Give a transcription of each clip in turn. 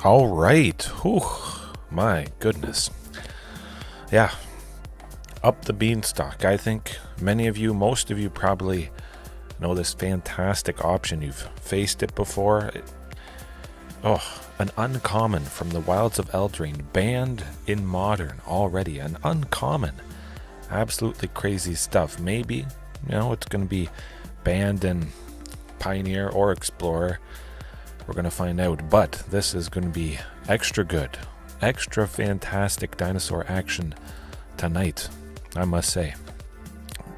All right. Whew. My goodness. Yeah. Up the Beanstalk. I think many of you, most of you probably know this fantastic option. You've faced it before. An uncommon from the wilds of Eldraine, banned in Modern already. An uncommon. Absolutely crazy stuff. Maybe, it's going to be banned in Pioneer or Explorer. We're going to find out. But this is going to be extra good. Extra fantastic dinosaur action tonight, I must say.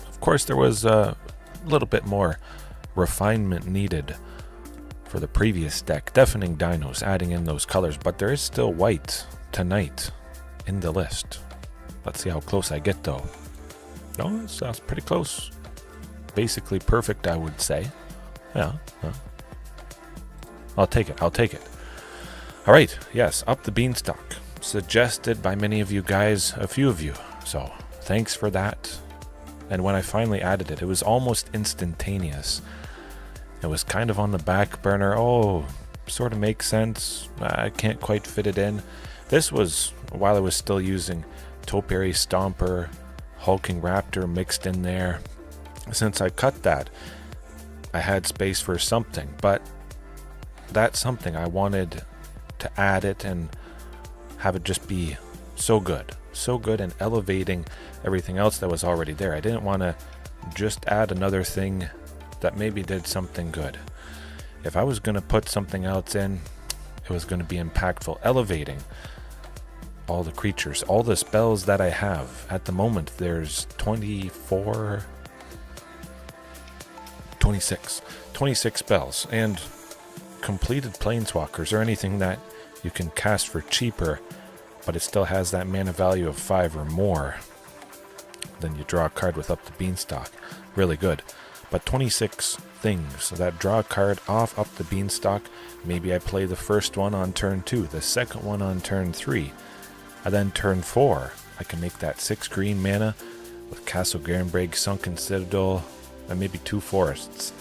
Of course, there was a little bit more refinement needed for the previous deck. Deafening Dinos, adding in those colors. But there is still white tonight in the list. Let's see how close I get, though. No, it sounds pretty close. Basically perfect, I would say. Yeah. I'll take it. All right, yes, up the Beanstalk. Suggested by many of you guys, a few of you. So, thanks for that. And when I finally added it, it was almost instantaneous. It was kind of on the back burner. Oh, sort of makes sense. I can't quite fit it in. This was while I was still using Topiary Stomper, Hulking Raptor mixed in there. Since I cut that, I had space for something, but that's something I wanted to add it and have it just be so good and elevating everything else that was already there. I didn't want to just add another thing that maybe did something good. If I was going to put something else in, it was going to be impactful, elevating all the creatures, all the spells that I have. At the moment, there's 26 spells, and completed planeswalkers, or anything that you can cast for cheaper, but it still has that mana value of 5 or more. Then you draw a card with Up the Beanstalk. Really good. But 26 things. So that draw a card off Up the Beanstalk. Maybe I play the first one on turn 2, the second one on turn 3. And then turn 4, I can make that 6 green mana with Castle Garenbrig, Sunken Citadel, and maybe 2 forests.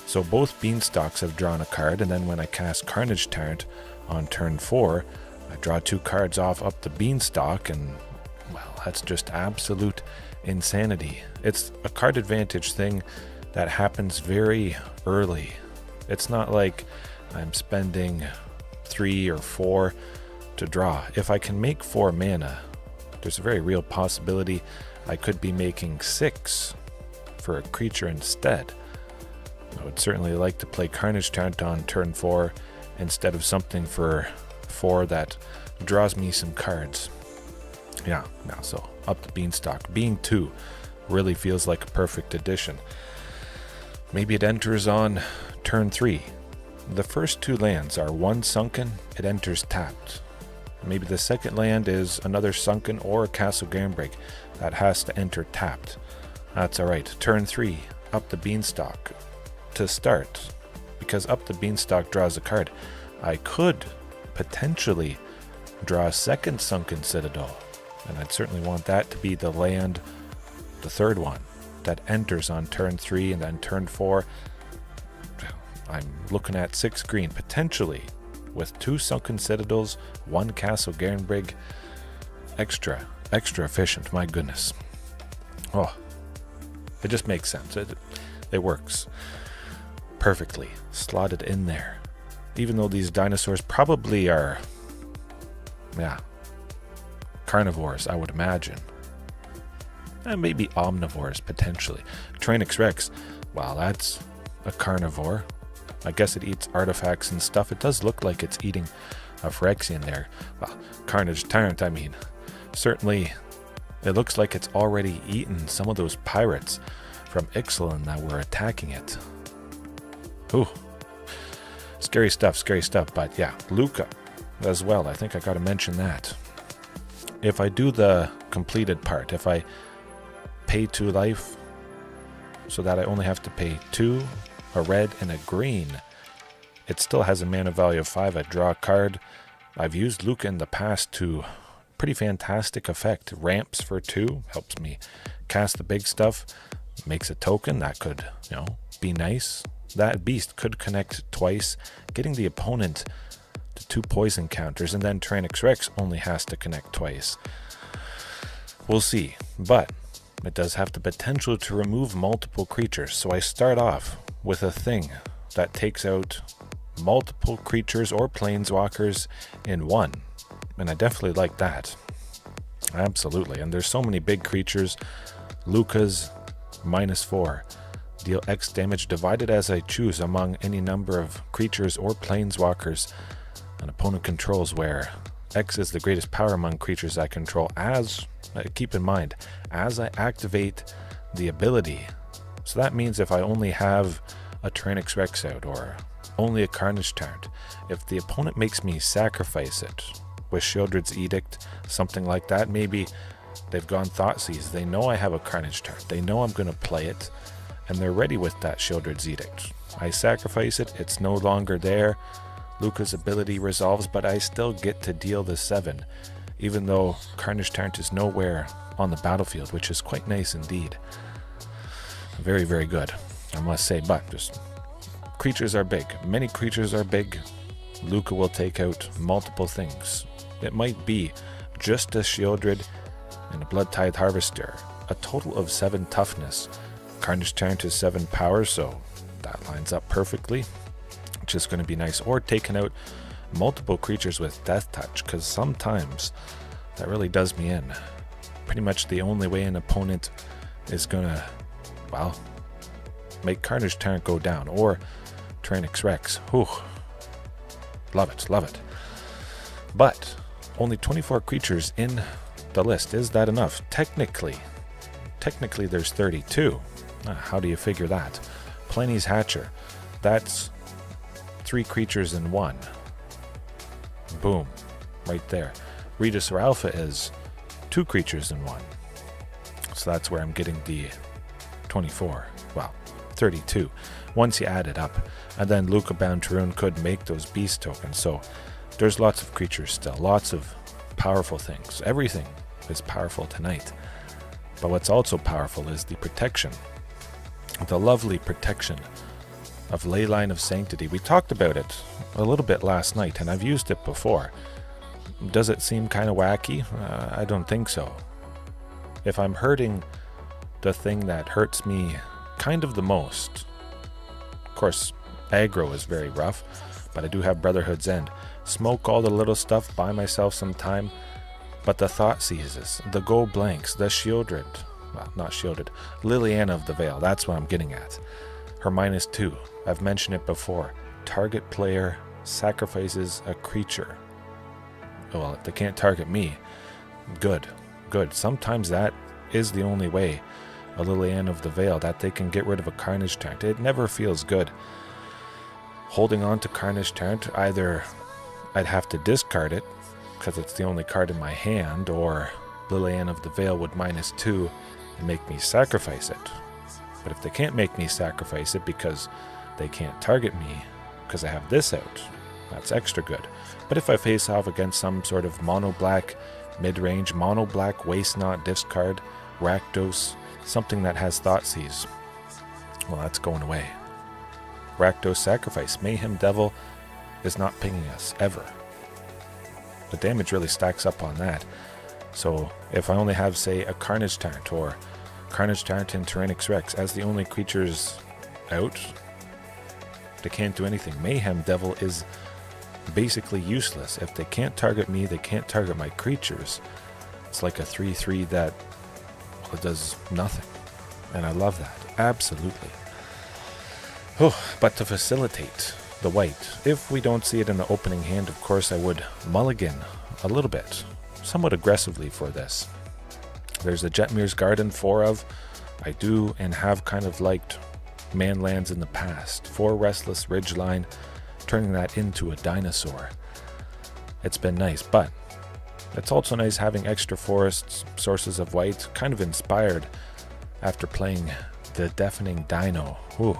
So both Beanstalks have drawn a card, and then when I cast Carnage Tyrant on turn 4, I draw 2 cards off Up the Beanstalk, and, well, that's just absolute insanity. It's a card advantage thing that happens very early. It's not like I'm spending 3 or 4 to draw. If I can make 4 mana, there's a very real possibility I could be making 6 for a creature instead. I would certainly like to play Carnage Tyrant on turn 4 instead of something for 4 that draws me some cards. Yeah, now so Up the Beanstalk. Being 2 really feels like a perfect addition. Maybe it enters on turn 3. The first 2 lands are 1 sunken, it enters tapped. Maybe the second land is another sunken or a Castle Garenbrig that has to enter tapped. That's alright. Turn 3, Up the Beanstalk. To start, because Up the Beanstalk draws a card, I could potentially draw a second Sunken Citadel, and I'd certainly want that to be the land, the third one, that enters on turn 3, and then turn 4, I'm looking at 6 green, potentially, with 2 Sunken Citadels, 1 Castle Garenbrig. Extra efficient, my goodness. Oh, it just makes sense. It works perfectly, slotted in there. Even though these dinosaurs probably are, carnivores, I would imagine. And maybe omnivores, potentially. Tyrranax Rex, well, that's a carnivore. I guess it eats artifacts and stuff. It does look like it's eating a Phyrexian there. Well, Carnage Tyrant, I mean. Certainly, it looks like it's already eaten some of those pirates from Ixalan that were attacking it. Ooh. Scary stuff, but yeah, Luca as well. I think I gotta mention that. If I do the completed part, if I pay 2 life so that I only have to pay 2, a red and a green, it still has a mana value of 5. I draw a card. I've used Luca in the past to pretty fantastic effect. Ramps for 2, helps me cast the big stuff, makes a token that could, be nice. That beast could connect twice, getting the opponent to 2 poison counters, and then Tyrranax Rex only has to connect twice. We'll see, but it does have the potential to remove multiple creatures, so I start off with a thing that takes out multiple creatures or planeswalkers in one, and I definitely like that. Absolutely, and there's so many big creatures. Luca's -4. Deal X damage divided as I choose among any number of creatures or planeswalkers an opponent controls, where X is the greatest power among creatures I control, as, keep in mind, as I activate the ability. So that means if I only have a Tyrranax Rex out, or only a Carnage Tyrant, if the opponent makes me sacrifice it with Sheoldred's Edict, something like that, maybe they've gone Thoughtseize, they know I have a Carnage Tyrant, they know I'm going to play it, and they're ready with that Sheoldred's Edict. I sacrifice it, it's no longer there, Luca's ability resolves, but I still get to deal the 7, even though Carnage Tyrant is nowhere on the battlefield, which is quite nice indeed. Very, very good, I must say, but just creatures are big. Many creatures are big. Luca will take out multiple things. It might be just a Sheoldred and a Blood-Tithe Harvester, a total of 7 toughness. Carnage Tyrant is 7 power, so that lines up perfectly, which is going to be nice. Or taking out multiple creatures with Death Touch, because sometimes that really does me in. Pretty much the only way an opponent is going to, well, make Carnage Tyrant go down, or Tyrranax Rex. Whew. Love it, love it. But only 24 creatures in the list. Is that enough? Technically there's 32. How do you figure that? Plenty's Hatcher. That's 3 creatures in 1. Boom. Right there. Regisaur Alpha is 2 creatures in 1. So that's where I'm getting the 24. Well, 32 once you add it up, and then Luca Bound Tarun could make those beast tokens. So there's lots of creatures still, lots of powerful things. Everything is powerful tonight, but what's also powerful is the protection, the lovely protection of Leyline of Sanctity. We talked about it a little bit last night, and I've used it before. Does it seem kind of wacky? I don't think so. If I'm hurting the thing that hurts me kind of the most, of course, aggro is very rough, but I do have Brotherhood's End. Smoke all the little stuff, buy myself some time, but the Thoughtseizes, the Go Blanks, the Sheoldred, well, not Sheoldred, Liliana of the Veil, that's what I'm getting at. Her -2, I've mentioned it before. Target player sacrifices a creature. Well, if they can't target me, good. Sometimes that is the only way. A Liliana of the Veil, that they can get rid of a Carnage Tyrant. It never feels good. Holding on to Carnage Tyrant, either I'd have to discard it, because it's the only card in my hand, or Liliana of the Veil would -2 and make me sacrifice it. But if they can't make me sacrifice it because they can't target me, because I have this out, that's extra good. But if I face off against some sort of mono-black mid-range, mono-black waste-not discard, Rakdos, something that has Thoughtseize, well, that's going away. Rakdos Sacrifice, Mayhem Devil is not pinging us, ever. The damage really stacks up on that. So if I only have, say, a Carnage Tyrant, or Carnage Tyrant and Tyrranax Rex as the only creatures out, they can't do anything. Mayhem Devil is basically useless. If they can't target me, they can't target my creatures. It's like a 3/3 that, well, it does nothing. And I love that. Absolutely. But to facilitate the white, if we don't see it in the opening hand, of course I would mulligan a little bit, somewhat aggressively for this. There's the Jetmir's Garden, 4 of. I do and have kind of liked manlands in the past. 4 Restless Ridgeline, turning that into a Dinosaur. It's been nice, but it's also nice having extra forests, sources of white, kind of inspired after playing the Deafening Dino. Ooh.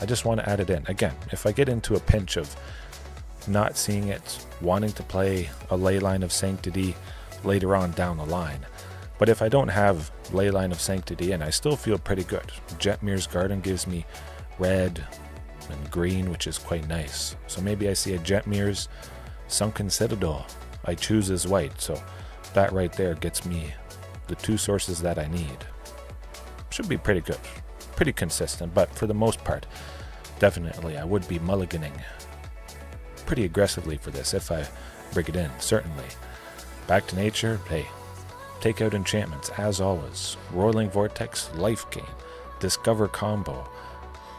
I just want to add it in. Again, if I get into a pinch of not seeing it, wanting to play a Leyline of Sanctity later on down the line. But if I don't have Leyline of Sanctity in, I still feel pretty good. Jetmir's Garden gives me red, in green, which is quite nice. So maybe I see a Jetmir's Sunken Citadel. I choose as white, so that right there gets me the 2 sources that I need. Should be pretty good, pretty consistent, but for the most part, definitely I would be mulliganing pretty aggressively for this if I bring it in, certainly. Back to nature, hey, take out enchantments as always. Roiling Vortex, life gain, discover combo,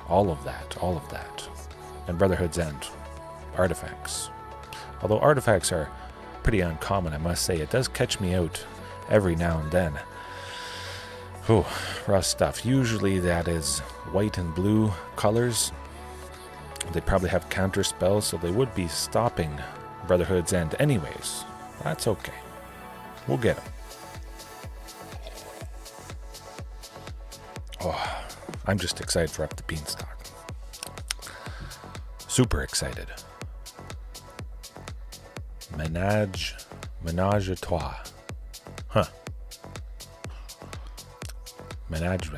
all of that. And Brotherhood's End, artifacts. Although artifacts are pretty uncommon, I must say, it does catch me out every now and then. Whew, rough stuff. Usually that is white and blue colors. They probably have counter spells, so they would be stopping Brotherhood's End anyways. That's okay. We'll get them. Oh, I'm just excited for up the Beanstalk. Super excited. Menage a trois. Huh. Menage.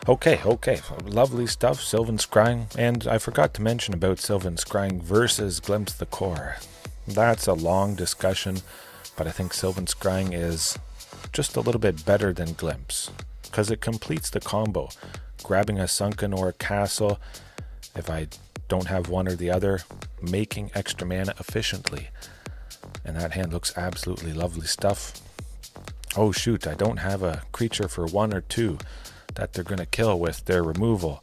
Okay. Lovely stuff. Sylvan Scrying. And I forgot to mention about Sylvan Scrying versus Glimpse the Core. That's a long discussion, but I think Sylvan Scrying is just a little bit better than Glimpse because it completes the combo. Grabbing a Sunken or a Castle, if I don't have one or the other, making extra mana efficiently. And that hand looks absolutely lovely stuff. Oh shoot, I don't have a creature for 1 or 2 that they're going to kill with their removal.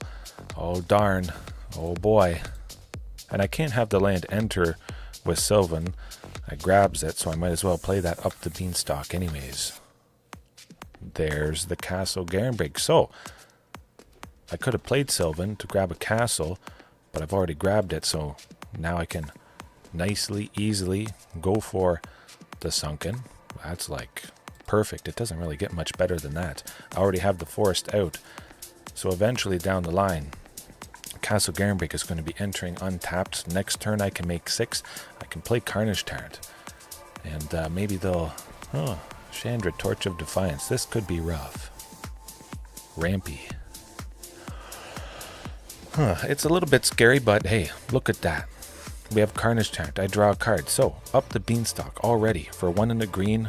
Oh darn. Oh boy. And I can't have the land enter with Sylvan. I grabs it, so I might as well play that up the Beanstalk anyways. There's the Castle Garenbrig. So, I could have played Sylvan to grab a castle, but I've already grabbed it, so now I can nicely, easily go for the Sunken. That's like perfect. It doesn't really get much better than that. I already have the forest out, so eventually down the line, Castle Garenbrig is going to be entering untapped. Next turn I can make 6. I can play Carnage Tyrant, and maybe they'll... Oh, Chandra, Torch of Defiance. This could be rough. Rampy. It's a little bit scary, but hey, look at that. We have Carnage Tyrant. I draw a card. So, up the Beanstalk already. For 1 in the green,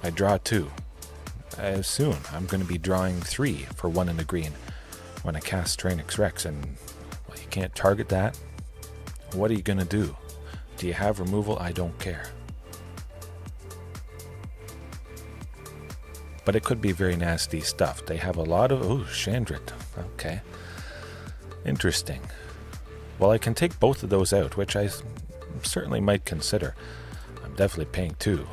I draw 2. Soon, I'm going to be drawing 3 for 1 in the green when I cast Tyrranax Rex. And, well, you can't target that. What are you going to do? Do you have removal? I don't care. But it could be very nasty stuff. They have a lot of... Oh, Chandra. Okay. Interesting. Well, I can take both of those out, which I certainly might consider. I'm definitely paying 2.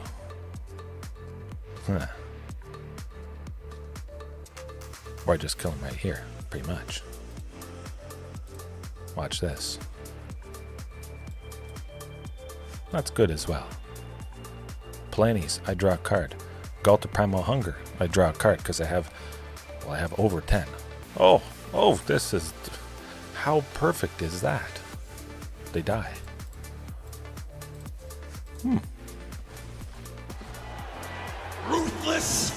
Or I just kill him right here, pretty much. Watch this. That's good as well. Planes, I draw a card. Ghalta Primal Hunger, I draw a card because I have over 10. Oh, this is... How perfect is that? They die. Ruthless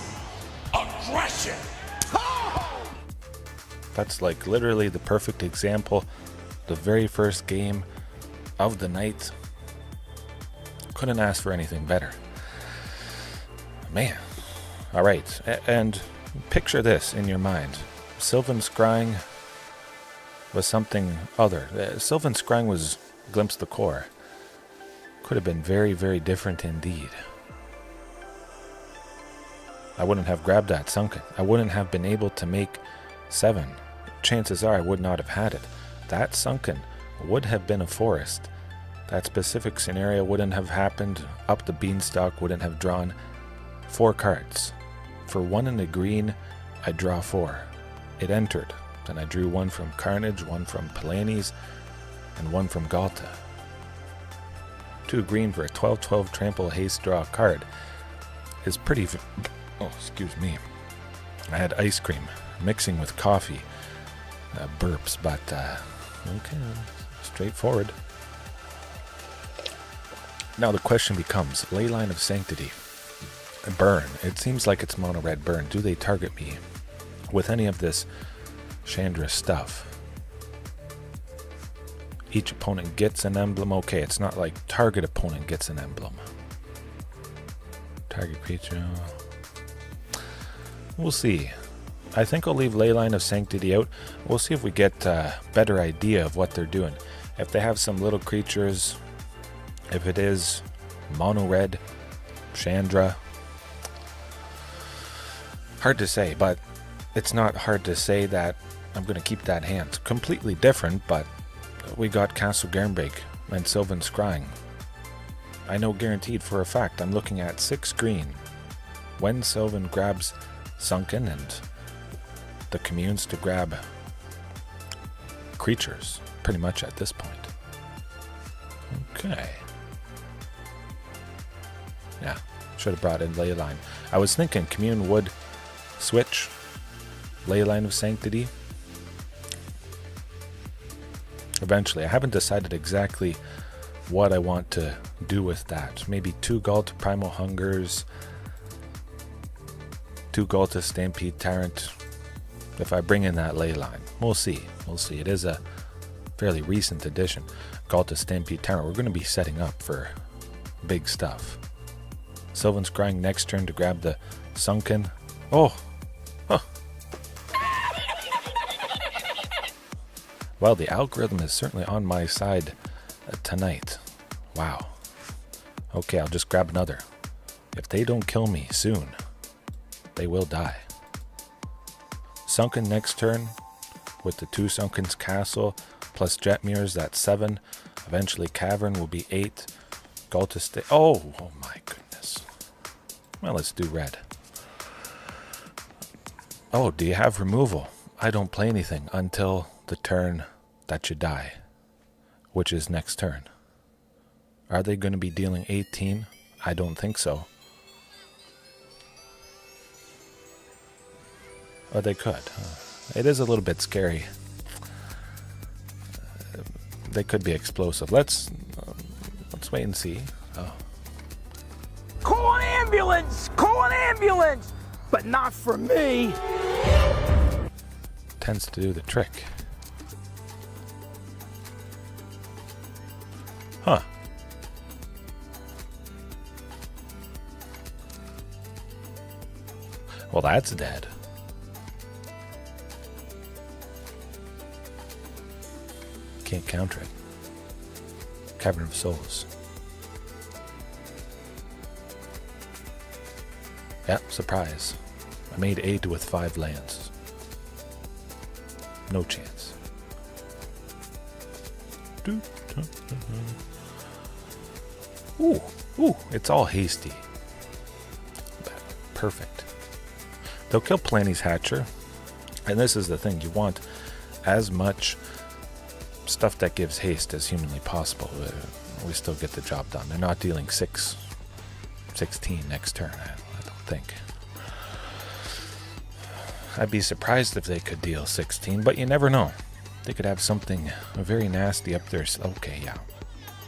aggression. That's like literally the perfect example. The very first game of the night. Couldn't ask for anything better. Man. All right. And picture this in your mind. Sylvan Scrying was something other. Sylvan Scrying was Glimpse the Core. Could have been very, very different indeed. I wouldn't have grabbed that Sunken. I wouldn't have been able to make 7. Chances are I would not have had it. That Sunken would have been a forest. That specific scenario wouldn't have happened. Up the Beanstalk wouldn't have drawn 4 cards. For 1 in the green, I draw 4. It entered. Then I drew 1 from Carnage, 1 from Planes, and 1 from Ghalta. 2 green for a 12/12 trample haste draw card is pretty... Oh, excuse me. I had ice cream mixing with coffee. Burps, but okay, straightforward. Now the question becomes, Leyline of Sanctity. Burn. It seems like it's mono red burn. Do they target me with any of this Chandra stuff. Each opponent gets an emblem. Okay, it's not like target opponent gets an emblem. Target creature. We'll see. I think I'll leave Leyline of Sanctity out. We'll see if we get a better idea of what they're doing. If they have some little creatures, if it is mono red, Chandra. Hard to say, but it's not hard to say that I'm going to keep that hand. Completely different, but we got Castle Gernbeck and Sylvan Scrying. I know guaranteed for a fact I'm looking at 6 green when Sylvan grabs Sunken and the communes to grab creatures, pretty much at this point. Okay. Yeah, should have brought in Leyline. I was thinking Commune would switch Leyline of Sanctity eventually. I haven't decided exactly what I want to do with that. Maybe 2 Ghalta Primal Hungers, 2 Ghalta Stampede Tyrant. If I bring in that Leyline, we'll see. We'll see. It is a fairly recent addition. Ghalta Stampede Tyrant. We're going to be setting up for big stuff. Sylvan Scrying next turn to grab the Sunken. Oh! Huh. Well, the algorithm is certainly on my side tonight. Wow. Okay, I'll just grab another. If they don't kill me soon, they will die. Sunken next turn with the 2 Sunken's Castle plus Jet Mirrors, that's 7. Eventually Cavern will be 8. Ghalta stay. Oh my goodness. Well, let's do red. Oh, do you have removal? I don't play anything until the turn that you die, which is next turn. Are they going to be dealing 18? I don't think so. Or they could. It is a little bit scary. They could be explosive. Let's wait and see. Oh. Call an ambulance! Call an ambulance! But not for me! Tends to do the trick. Huh. Well, that's dead. Can't counter it. Cavern of Souls. Yep, surprise. I made 8 with 5 lands. No chance. Ooh, it's all hasty. Perfect. They'll kill Planny's Hatcher. And this is the thing, you want as much stuff that gives haste as humanly possible. We still get the job done. They're not dealing 16 next turn, I don't think. I'd be surprised if they could deal 16, but you never know. They could have something very nasty up there. Okay, yeah.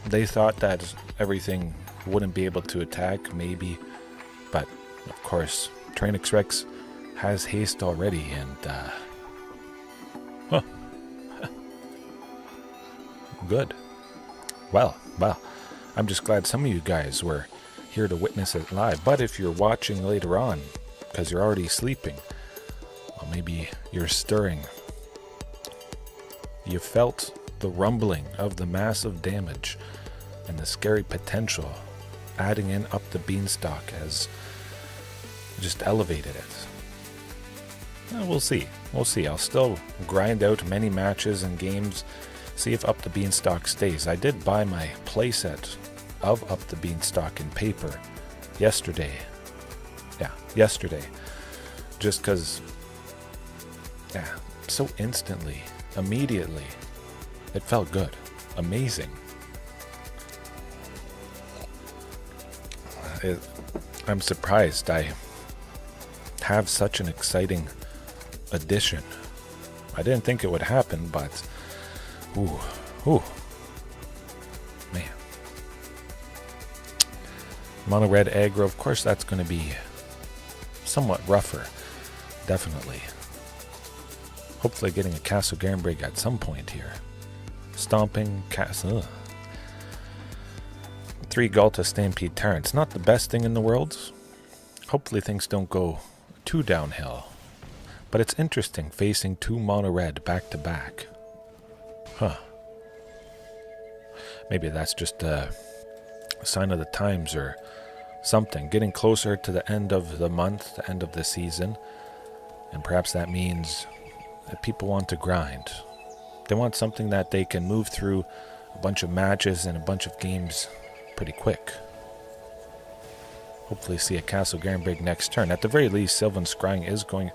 They thought that everything wouldn't be able to attack, maybe. But, of course, Tyrranax Rex has haste already, and, huh. Good. Well, I'm just glad some of you guys were here to witness it live. But if you're watching later on, because you're already sleeping, well, maybe you're stirring. You felt the rumbling of the massive damage and the scary potential. Adding in up the Beanstalk has just elevated it. Well, we'll see. We'll see. I'll still grind out many matches and games. See if Up the Beanstalk stays. I did buy my playset of Up the Beanstalk in paper yesterday. Yeah, yesterday. Just because, yeah, so instantly, immediately, it felt good. Amazing. I'm surprised I have such an exciting addition. I didn't think it would happen, but ooh, man. Mono Red Aggro, of course that's going to be somewhat rougher, definitely. Hopefully getting a Castle Garenbrig at some point here. Stomping Castle. 3 Ghalta Stampede Tyrants. Not the best thing in the world. Hopefully things don't go too downhill. But it's interesting facing 2 mono red back to back. Huh. Maybe that's just a sign of the times or something. Getting closer to the end of the month, the end of the season. And perhaps that means that people want to grind. They want something that they can move through a bunch of matches and a bunch of games pretty quick. Hopefully see a Castle Garenbrig next turn. At the very least, Sylvan Scrying is going...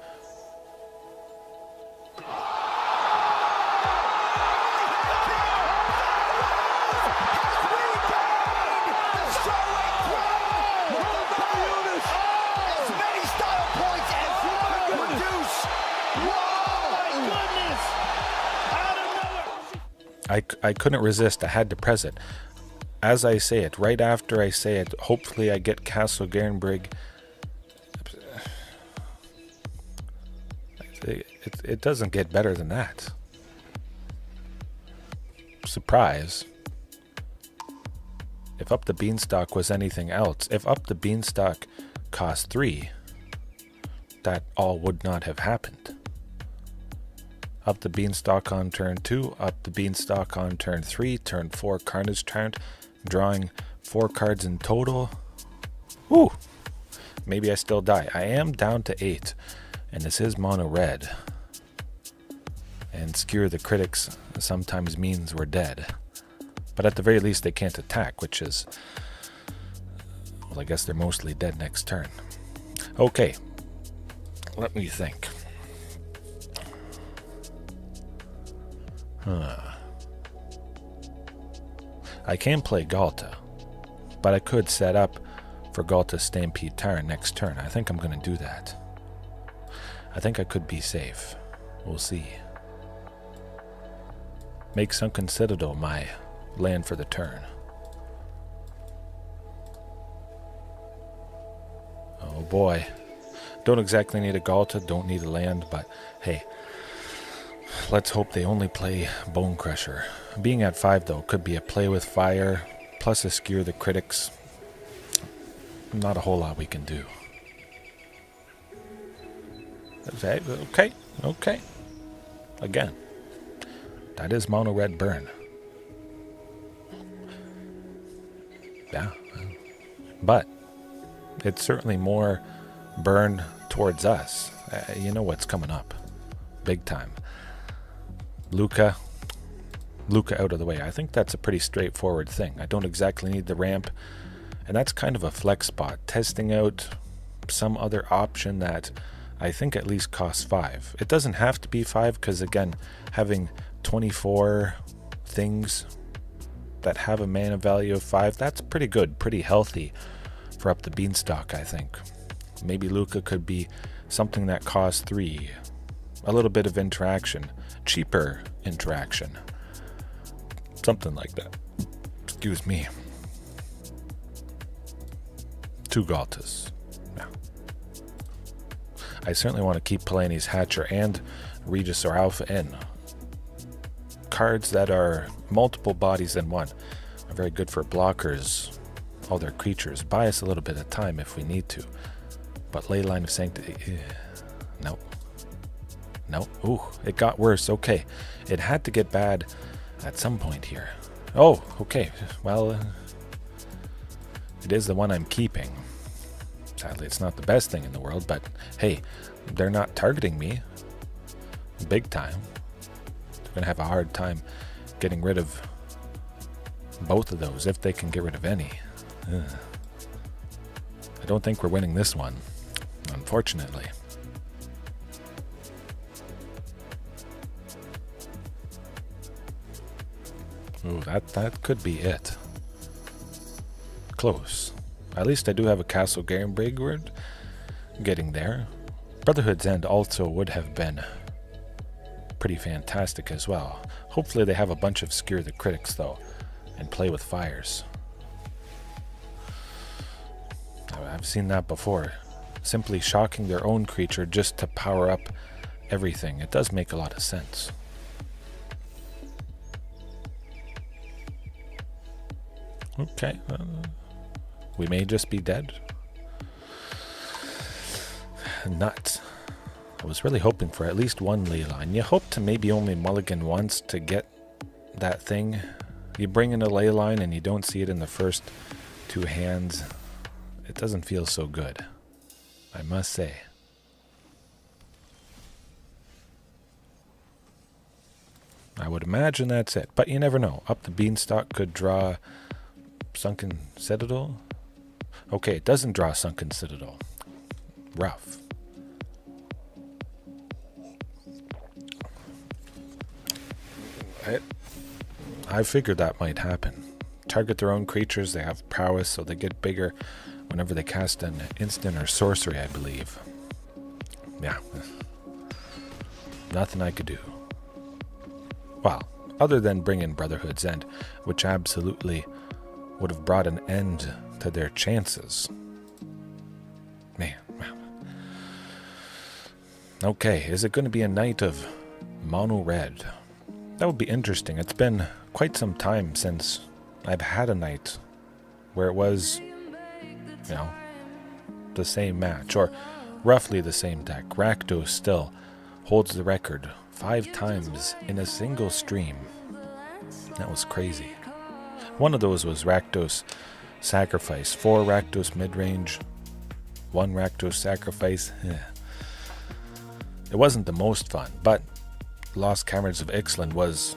I couldn't resist. I had to press it. As I say it, right after I say it, hopefully I get Castle Garenbrig. It doesn't get better than that. Surprise. If Up the Beanstalk was anything else, if Up the Beanstalk cost 3, that all would not have happened. Up the Beanstalk on turn 2, Up the Beanstalk on turn 3, turn 4 Carnage Tyrant, drawing 4 cards in total. Woo! Maybe I still die. I am down to 8, and this is mono red. And Skewer the Critics sometimes means we're dead. But at the very least they can't attack, which is... well, I guess they're mostly dead next turn. Okay. Let me think. I can play Ghalta, but I could set up for Ghalta Stampede Tyrant next turn. I think I'm going to do that. I think I could be safe. We'll see. Make Sunken Citadel my land for the turn. Oh boy. Don't exactly need a Ghalta, don't need a land, but hey, let's hope they only play Bone Crusher. Being at 5 though could be a play with fire, plus a Skewer the Critics. Not a whole lot we can do. Okay. Again, that is mono red burn. Yeah, but it's certainly more burn towards us. You know what's coming up, big time. Luca out of the way. I think that's a pretty straightforward thing. I don't exactly need the ramp, and that's kind of a flex spot. Testing out some other option that I think at least costs 5. It doesn't have to be 5 because, again, having 24 things that have a mana value of 5, that's pretty good, pretty healthy for Up the Beanstalk, I think. Maybe Luca could be something that costs 3. A little bit of interaction. Cheaper interaction. Something like that. Excuse me. 2 Ghaltas. Yeah. I certainly want to keep Palani's Hatcher and Regisaur Alpha in. Cards that are multiple bodies in one are very good for blockers, all their creatures. Buy us a little bit of time if we need to. But Leyline of Sanctity, nope. No, ooh, it got worse. Okay, it had to get bad at some point here. Oh, okay, well, it is the one I'm keeping. Sadly, it's not the best thing in the world, but hey, they're not targeting me big time. They're gonna have a hard time getting rid of both of those, if they can get rid of any. I don't think we're winning this one, unfortunately. Ooh, that could be it. Close. At least I do have a Castle Garenbrig. We're getting there. Brotherhood's End also would have been pretty fantastic as well. Hopefully they have a bunch of Skewer the Critics though, and play with fires. I've seen that before. Simply shocking their own creature just to power up everything, it does make a lot of sense. Okay, we may just be dead. Nuts. I was really hoping for at least one ley line. You hope to maybe only mulligan once to get that thing. You bring in a ley line and you don't see it in the first two hands. It doesn't feel so good, I must say. I would imagine that's it, but you never know. Up the Beanstalk could draw Sunken Citadel. Okay, it doesn't draw Sunken Citadel. Rough. I figured that might happen. Target their own creatures, they have prowess, so they get bigger whenever they cast an instant or sorcery, I believe. Yeah. Nothing I could do. Well, other than bring in Brotherhood's End, which absolutely would have brought an end to their chances. Man. Okay, is it going to be a night of mono red? That would be interesting. It's been quite some time since I've had a night where it was, the same match, or roughly the same deck. Rakdos still holds the record 5 times in a single stream. That was crazy. One of those was Rakdos Sacrifice. 4 Rakdos Midrange, 1 Rakdos Sacrifice. It wasn't the most fun, but Lost Caverns of Ixalan was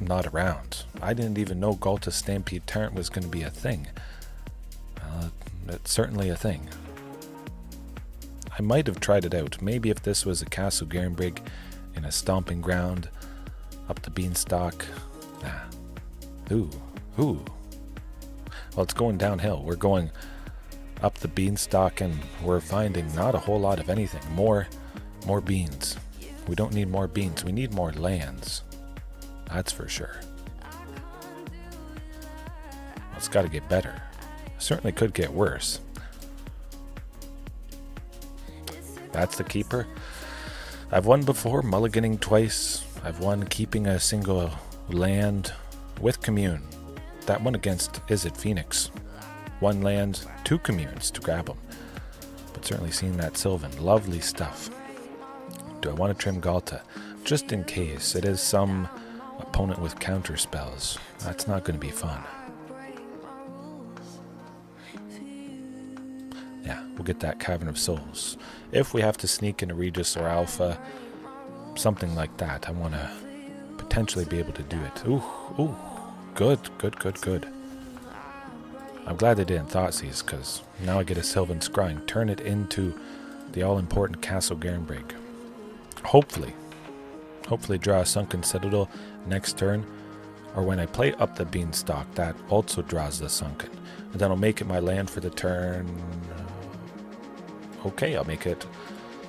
not around. I didn't even know Ghalta Stampede Tyrant was going to be a thing. It's certainly a thing. I might have tried it out. Maybe if this was a Castle Garenbrig in a stomping ground, up the Beanstalk. Ooh. Well, it's going downhill. We're going up the Beanstalk and we're finding not a whole lot of anything. More beans. We don't need more beans. We need more lands. That's for sure. Well, it's got to get better. Certainly could get worse. That's the keeper. I've won before, mulliganing twice. I've won keeping a single land with Commune. That one against Is It Phoenix. 1 land, 2 communes to grab them. But certainly seen that Sylvan. Lovely stuff. Do I want to trim Ghalta? Just in case. It is some opponent with counter spells. That's not going to be fun. Yeah, we'll get that Cavern of Souls. If we have to sneak in a Regisaur Alpha, something like that, I want to potentially be able to do it. Ooh. Good. I'm glad they didn't Thoughtseize, because now I get a Sylvan Scrying. Turn it into the all-important Castle Garenbrig. Hopefully draw a Sunken Citadel next turn, or when I play up the Beanstalk, that also draws the Sunken. And then I'll make it my land for the turn. Okay, I'll make it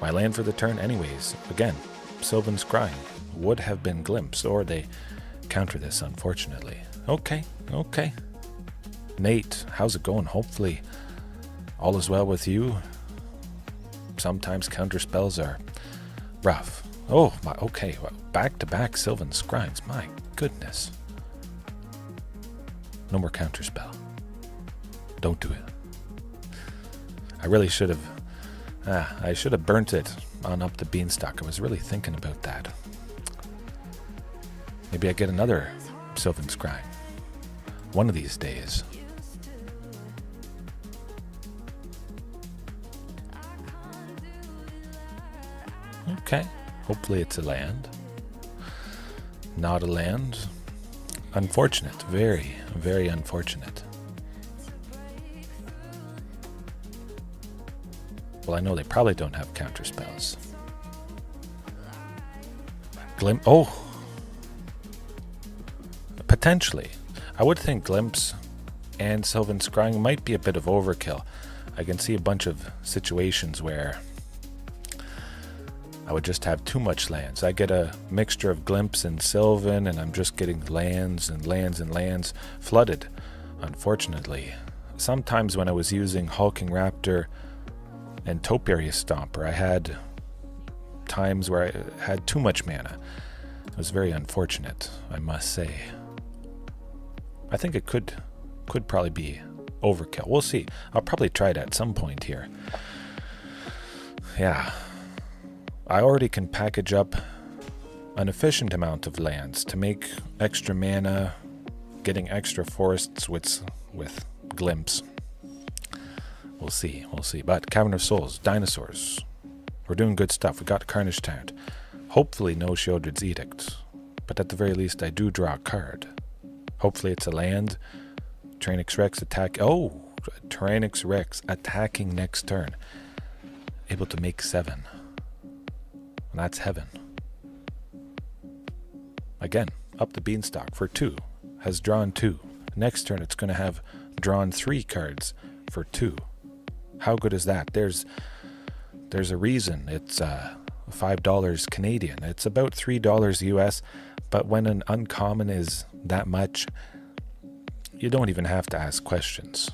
my land for the turn anyways. Again, Sylvan Scrying would have been Glimpse, or they counter this, unfortunately. Okay. Nate, how's it going? Hopefully all is well with you. Sometimes counter spells are rough. Oh, my, okay. Back-to-back Sylvan Scryings. My goodness. No more counter spell. Don't do it. I really should have... I should have burnt it on up the Beanstalk. I was really thinking about that. Maybe I get another Sylvan Scrying one of these days. Okay, hopefully it's a land. Not a land. Unfortunate, very, very unfortunate. Well, I know they probably don't have counter spells. Oh! Potentially. I would think Glimpse and Sylvan Scrying might be a bit of overkill. I can see a bunch of situations where I would just have too much lands. I get a mixture of Glimpse and Sylvan, and I'm just getting lands and lands and lands flooded, unfortunately. Sometimes when I was using Hulking Raptor and Topiary Stomper, I had times where I had too much mana. It was very unfortunate, I must say. I think it could probably be overkill. We'll see. I'll probably try it at some point here. Yeah. I already can package up an efficient amount of lands to make extra mana, getting extra forests with glimpse. We'll see. But Cavern of Souls, Dinosaurs. We're doing good stuff. We got Carnage Tyrant. Hopefully no Sheoldred's Edict. But at the very least, I do draw a card. Hopefully it's a land. Tyrranax Rex attack. Oh! Tyrranax Rex attacking next turn. Able to make 7. And that's heaven. Again, up the Beanstalk for 2. Has drawn 2. Next turn it's going to have drawn 3 cards for 2. How good is that? There's a reason it's $5 Canadian. It's about $3 US, but when an uncommon is that much, you don't even have to ask questions.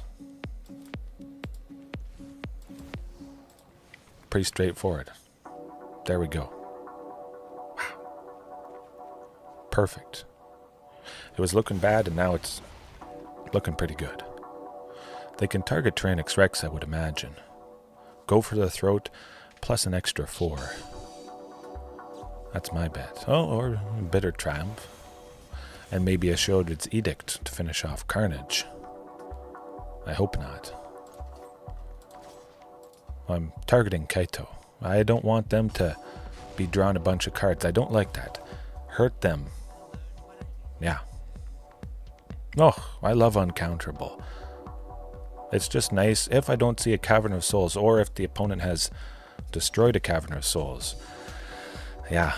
Pretty straightforward. There we go. Wow. Perfect. It was looking bad and now it's looking pretty good. They can target Tyrranax Rex, I would imagine. Go for the throat, plus an extra 4. That's my bet. Oh, or Bitter Triumph. And maybe a Sheoldred's Edict to finish off Carnage. I hope not. I'm targeting Kaito. I don't want them to be drawing a bunch of cards. I don't like that. Hurt them. Yeah. Oh, I love uncounterable. It's just nice if I don't see a Cavern of Souls or if the opponent has destroyed a Cavern of Souls. Yeah,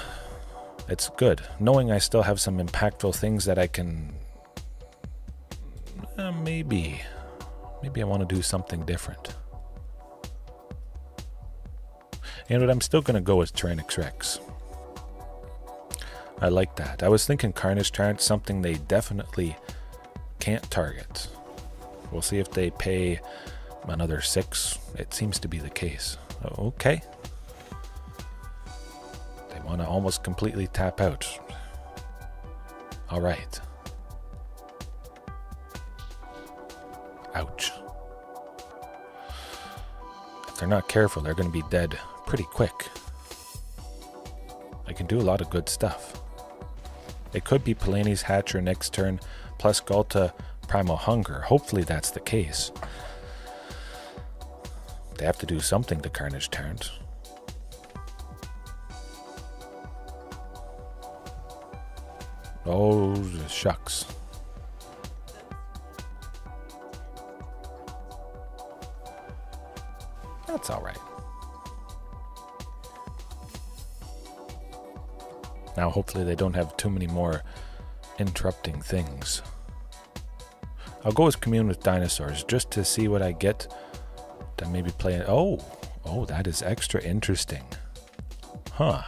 it's good. Knowing I still have some impactful things that I can... maybe I want to do something different. You know what, I'm still going to go with Tyrranax Rex. I like that. I was thinking Carnage Tyrant, something they definitely can't target. We'll see if they pay another 6. It seems to be the case. Okay. They want to almost completely tap out. All right. Ouch. If they're not careful, they're going to be dead pretty quick. I can do a lot of good stuff. It could be Palani's Hatcher next turn, plus Ghalta Primal Hunger. Hopefully that's the case. They have to do something to Carnage Tyrant. Oh, shucks. That's all right. Now hopefully they don't have too many more interrupting things. I'll go with Commune with Dinosaurs just to see what I get. Then maybe play it. Oh, that is extra interesting. Huh.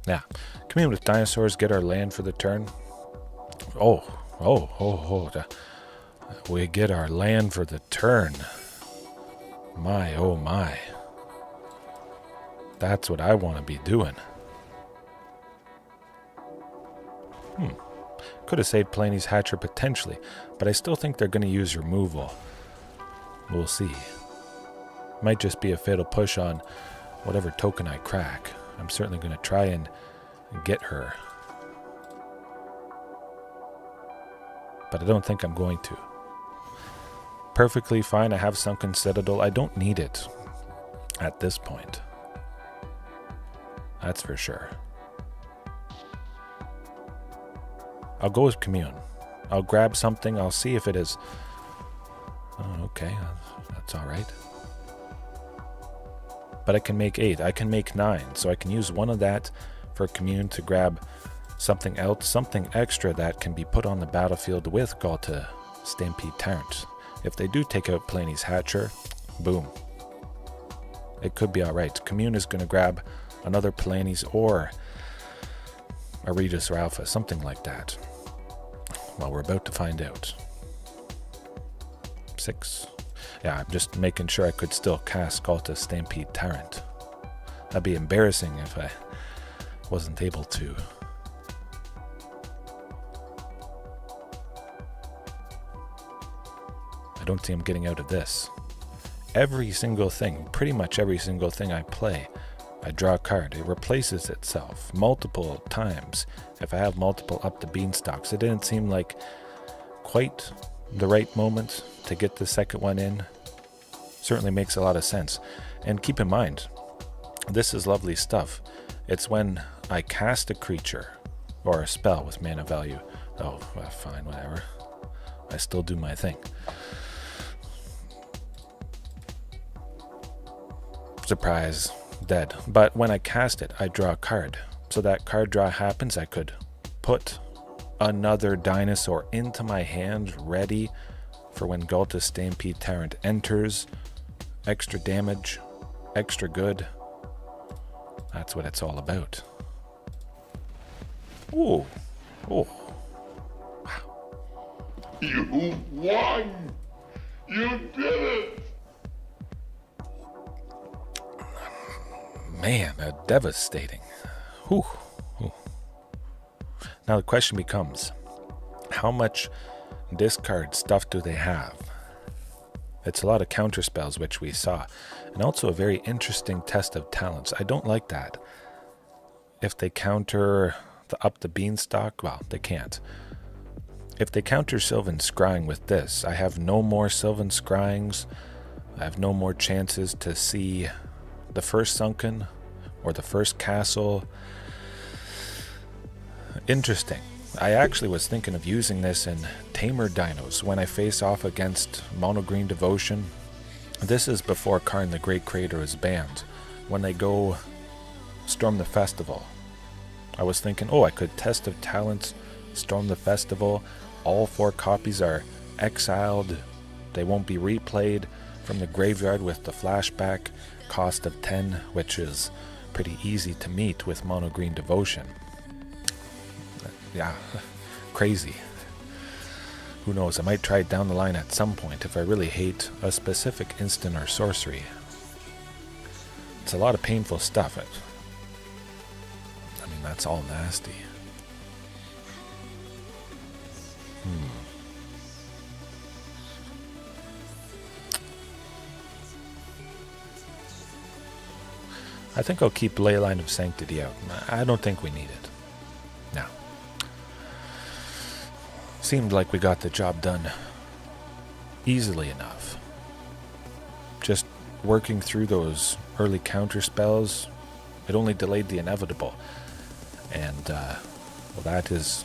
Yeah. Commune with Dinosaurs, get our land for the turn. We get our land for the turn. My, oh my. That's what I want to be doing. Could have saved Palani's Hatcher potentially, but I still think they're going to use removal. We'll see. Might just be a fatal push on whatever token I crack. I'm certainly going to try and get her. But I don't think I'm going to. Perfectly fine, I have Sunken Citadel. I don't need it at this point. That's for sure. I'll go with Commune. I'll grab something. I'll see if it is... Oh, okay, that's all right. But I can make 8. I can make 9. So I can use one of that for Commune to grab something else, something extra that can be put on the battlefield with Ghalta Stampede Tyrant. If they do take out Palani's Hatcher, boom. It could be all right. Commune is going to grab another Palani's or a Regisaur Alpha, something like that. Well, we're about to find out. 6. Yeah, I'm just making sure I could still cast Ghalta Stampede Tyrant. That'd be embarrassing if I wasn't able to. I don't see him getting out of this. Every single thing, pretty much every single thing I play, I draw a card. It replaces itself multiple times. If I have multiple up the Beanstalks, it didn't seem like quite the right moment to get the second one in. Certainly makes a lot of sense. And keep in mind, this is lovely stuff. It's when I cast a creature or a spell with mana value. Oh, well, fine, whatever. I still do my thing. Surprise, dead. But when I cast it, I draw a card. So that card draw happens, I could put another dinosaur into my hand, ready for when Ghalta Stampede Tyrant enters. Extra damage, extra good. That's what it's all about. Ooh. Oh. You won! You did it! Man, devastating. Whew. Whew. Now the question becomes, how much discard stuff do they have? It's a lot of counter spells, which we saw, and also a very interesting test of talents. I don't like that. If they counter up the Beanstalk, well, they can't. If they counter Sylvan Scrying with this, I have no more Sylvan Scryings. I have no more chances to see the first Sunken or the first Castle. Interesting. I actually was thinking of using this in Tamer Dinos when I face off against Mono Green Devotion. This is before Karn the Great Creator is banned. When they go Storm the Festival, I was thinking, oh, I could Test of Talents, Storm the Festival. All 4 copies are exiled. They won't be replayed from the graveyard with the flashback cost of 10, which is pretty easy to meet with Mono Green Devotion. Yeah, crazy. Who knows, I might try it down the line at some point if I really hate a specific instant or sorcery. It's a lot of painful stuff. I mean, that's all nasty. I think I'll keep Leyline of Sanctity out. I don't think we need it. No. Seemed like we got the job done easily enough. Just working through those early counter spells, it only delayed the inevitable. And, well, that is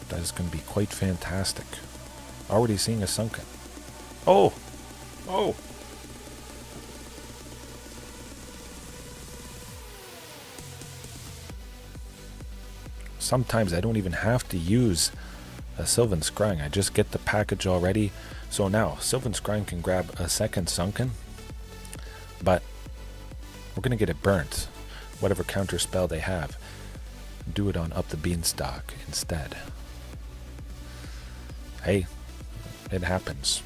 going to be quite fantastic. Already seeing a Sunken. Oh! Oh! Sometimes I don't even have to use a Sylvan Scrying. I just get the package already. So now, Sylvan Scrying can grab a second Sunken, but we're going to get it burnt. Whatever counter spell they have, do it on Up the Beanstalk instead. Hey, it happens.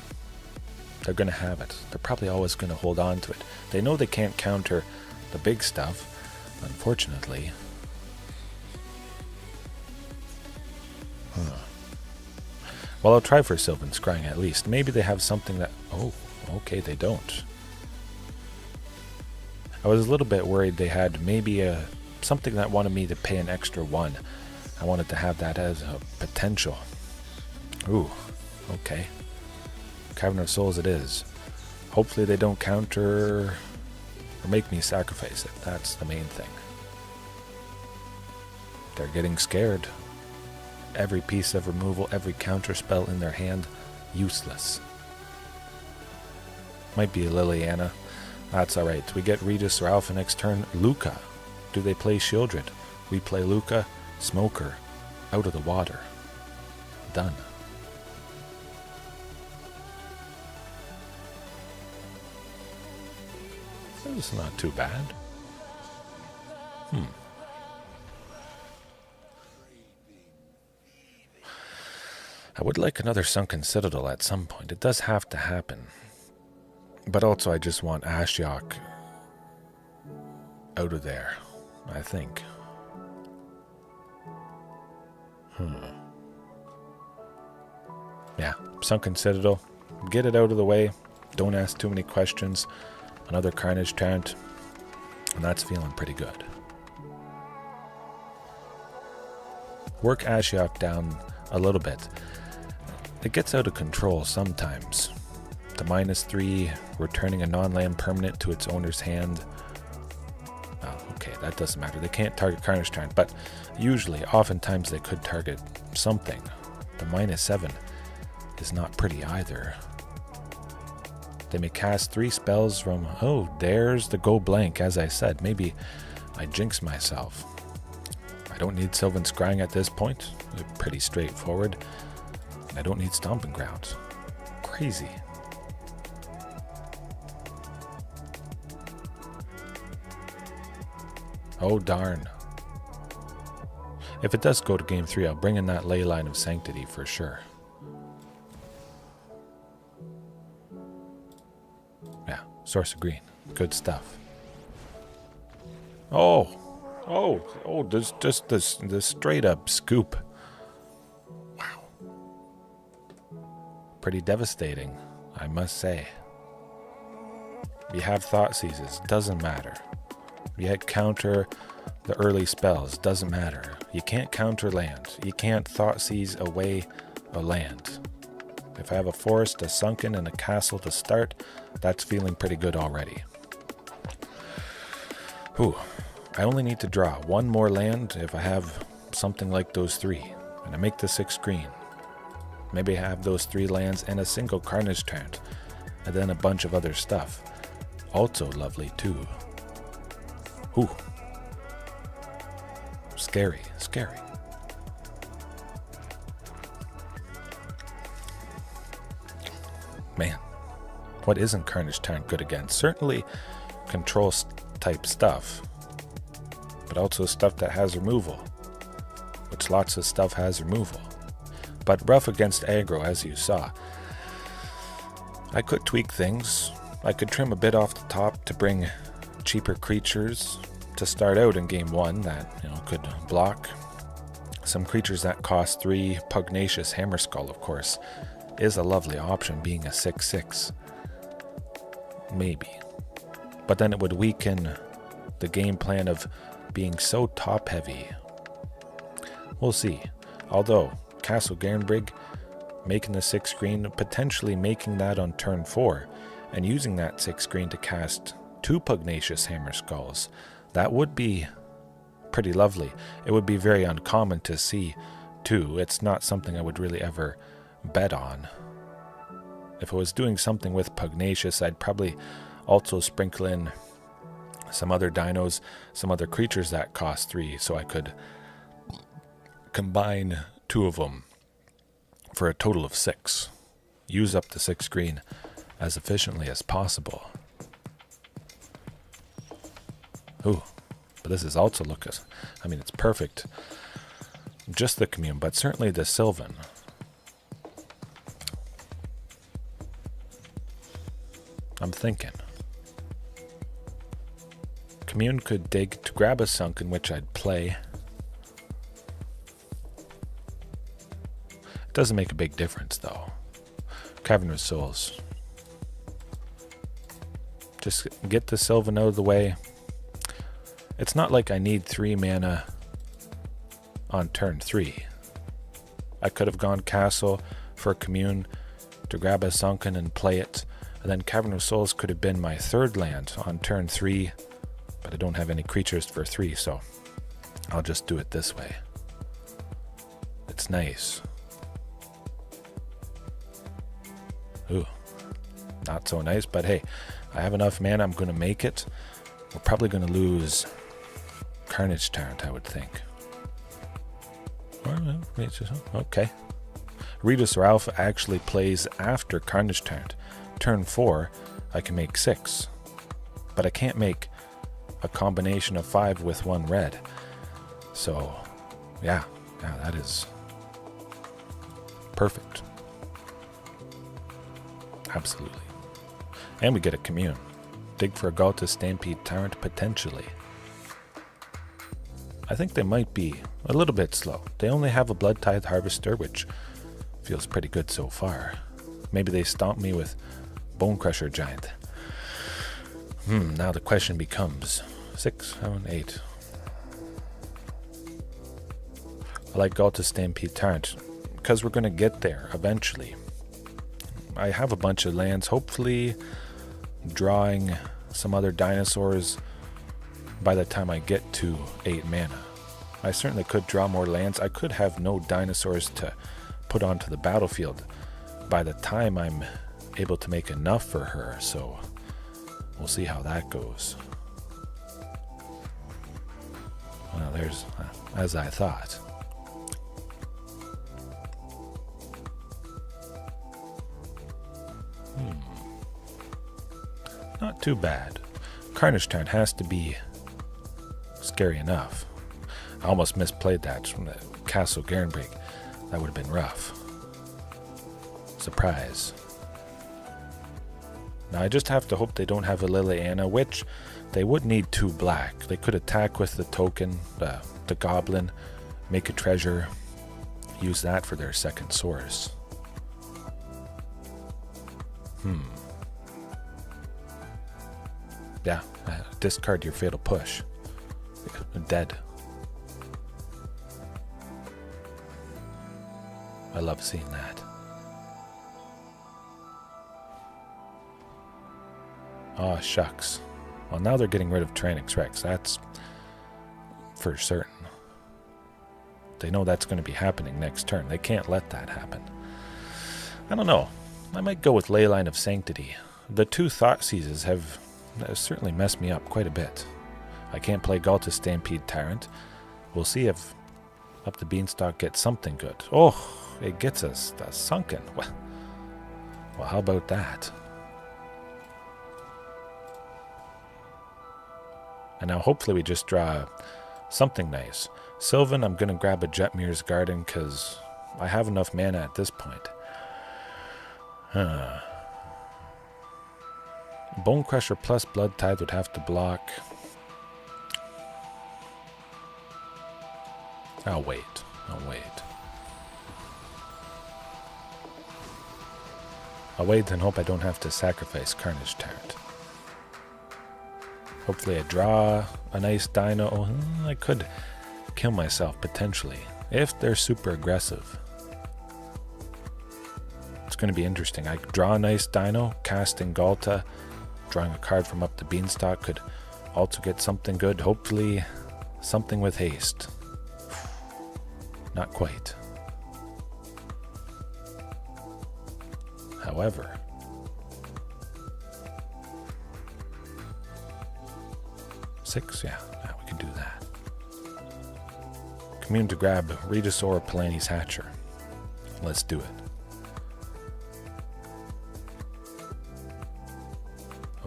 They're going to have it. They're probably always going to hold on to it. They know they can't counter the big stuff, unfortunately. Well, I'll try for Sylvan Scrying at least. Maybe they have something that... Oh, okay, they don't. I was a little bit worried they had maybe something that wanted me to pay an extra 1. I wanted to have that as a potential. Ooh, okay. Cavern of Souls it is. Hopefully they don't counter or make me sacrifice it. That's the main thing. They're getting scared. Every piece of removal, every counter spell in their hand, useless. Might be a Liliana. That's alright. We get Regisaur Alpha next turn. Luca. Do they play Shieldred? We play Luca. Smoker. Out of the water. Done. This is not too bad. I would like another Sunken Citadel at some point. It does have to happen. But also I just want Ashiok out of there, I think. Yeah, Sunken Citadel. Get it out of the way. Don't ask too many questions. Another Carnage Tyrant. And that's feeling pretty good. Work Ashiok down a little bit. It gets out of control sometimes. The -3, returning a non-land permanent to its owner's hand. Oh, okay, that doesn't matter. They can't target Carnage Tyrant, but usually, oftentimes they could target something. The -7 is not pretty either. They may cast 3 spells from... Oh, there's the go blank, as I said. Maybe I jinx myself. I don't need Sylvan Scrying at this point. They're pretty straightforward. I don't need Stomping Grounds. Crazy. Oh, darn. If it does go to game 3, I'll bring in that Ley Line of Sanctity for sure. Yeah, Source of Green. Good stuff. There's just this straight up scoop. Wow. Pretty devastating, I must say. You have Thought Seizes, doesn't matter. You counter the early spells, doesn't matter. You can't counter land. You can't Thought Seize away a land. If I have a forest, a sunken, and a castle to start, that's feeling pretty good already. Ooh, I only need to draw 1 more land if I have something like those 3, and I make the 6 green. Maybe I have those 3 lands and a single Carnage Tyrant, and then a bunch of other stuff. Also lovely too. Ooh. Scary, scary. Man, what isn't Carnage Tyrant good against? Certainly control type stuff, but also stuff that has removal, which lots of stuff has removal. But rough against aggro, as you saw. I could tweak things. I could trim a bit off the top to bring cheaper creatures to start out in game 1 that, could block. Some creatures that cost 3. Pugnacious Hammerskull, of course, is a lovely option, being a 6/6. Maybe. But then it would weaken the game plan of being so top heavy. We'll see. Although, Castle Garenbrig, making the 6 green, potentially making that on turn 4, and using that 6 green to cast 2 Pugnacious Hammerskulls, that would be pretty lovely. It would be very uncommon to see 2. It's not something I would really ever bet on. If I was doing something with Pugnacious, I'd probably also sprinkle in some other dinos, some other creatures that cost 3, so I could combine 2 of them for a total of 6. Use up the 6 green as efficiently as possible. Ooh, but this is also it's perfect. Just the Commune, but certainly the Sylvan. I'm thinking. Commune could dig to grab a Sunken, which I'd play. It doesn't make a big difference, though. Cavernous Souls. Just get the Sylvan out of the way. It's not like I need 3 mana on turn 3. I could have gone Castle for Commune to grab a Sunken and play it, and then Cavernous Souls could have been my 3rd land on turn 3, but I don't have any creatures for 3, so I'll just do it this way. It's nice. Ooh, not so nice, but hey, I have enough mana, I'm going to make it. We're probably going to lose Carnage Tyrant, I would think. Okay. Regisaur Alpha actually plays after Carnage Tyrant. Turn 4, I can make 6. But I can't make a combination of 5 with 1 red. So, yeah, that is perfect. Absolutely. And we get a Commune. Dig for a Ghalta Stampede Tyrant, potentially. I think they might be a little bit slow. They only have a Blood Tithe Harvester, which feels pretty good so far. Maybe they stomp me with Bone Crusher Giant. Now the question becomes 6, 7, 8. I like Ghalta Stampede Tyrant because we're going to get there eventually. I have a bunch of lands, hopefully drawing some other dinosaurs by the time I get to 8 mana. I certainly could draw more lands. I could have no dinosaurs to put onto the battlefield by the time I'm able to make enough for her, so we'll see how that goes. Well, there's as I thought. Not too bad. Carnage Tyrant has to be scary enough. I almost misplayed that from the Castle Garenbreak. That would have been rough. Surprise. Now I just have to hope they don't have a Liliana, which they would need 2 black. They could attack with the token, the goblin, make a treasure, use that for their second source. Yeah, discard your Fatal Push. Dead. I love seeing that. Oh, shucks. Well, now they're getting rid of Tyrranax Rex. That's for certain. They know that's going to be happening next turn. They can't let that happen. I don't know. I might go with Leyline of Sanctity. The 2 Thoughtseizes have certainly messed me up quite a bit. I can't play Ghalta Stampede Tyrant. We'll see if Up the Beanstalk gets something good. Oh, it gets us the Sunken. Well, how about that? And now hopefully we just draw something nice. Sylvan, I'm going to grab a Jetmir's Garden because I have enough mana at this point. Bone Crusher plus Blood Tithe would have to block. I'll wait. I'll wait and hope I don't have to sacrifice Carnage Tyrant. Hopefully I draw a nice dino. Oh, I could kill myself potentially if they're super aggressive. It's going to be interesting. I draw a nice dino, casting Ghalta, drawing a card from Up the Beanstalk could also get something good. Hopefully something with haste. Not quite. However, six, yeah, we can do that. Commune to grab Regisaur Palani's Hatcher. Let's do it.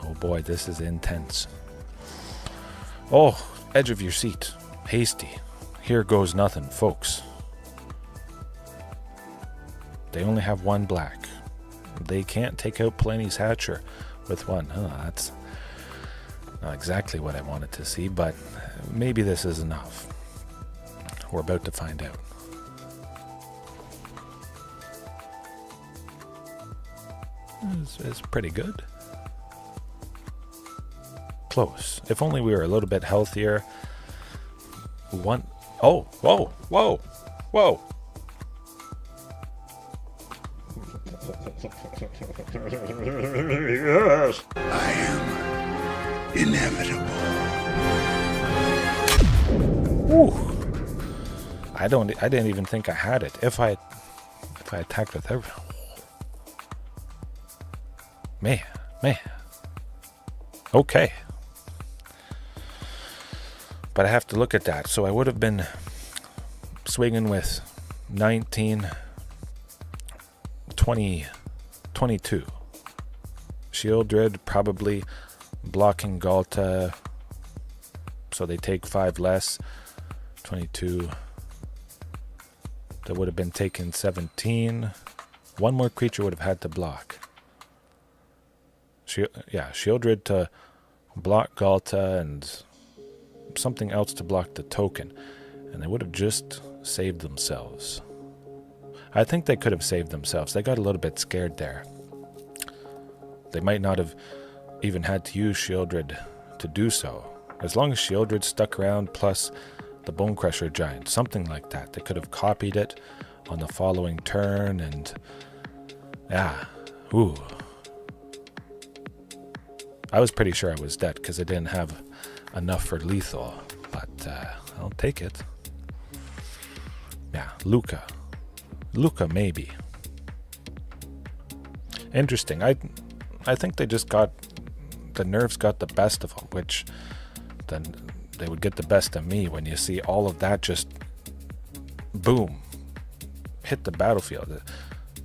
Oh boy, this is intense. Oh, edge of your seat. Hasty. Here goes nothing, folks. They only have 1 black. They can't take out Palani's Hatcher with 1. That's not exactly what I wanted to see, but maybe this is enough. We're about to find out. It's pretty good. Close. If only we were a little bit healthier. Oh, whoa, whoa, whoa. Yes. I am inevitable. Ooh. I didn't even think I had it. If I attacked with every man. Okay. But I have to look at that. So I would have been swinging with 19, 20, 22. Shieldred probably blocking Ghalta, so they take 5 less. 22. That would have been taken 17. 1 more creature would have had to block. Shieldred to block Ghalta and something else to block the token. And they would have just saved themselves. I think they could have saved themselves. They got a little bit scared there. They might not have even had to use Shieldred to do so. As long as Shieldred stuck around plus the Bone Crusher Giant, something like that. They could have copied it on the following turn and... yeah. Ooh. I was pretty sure I was dead because I didn't have enough for lethal. But I'll take it. Yeah, Luca. Luca, maybe. Interesting. I think they just got... the nerves got the best of them, which then they would get the best of me when you see all of that just boom, hit the battlefield,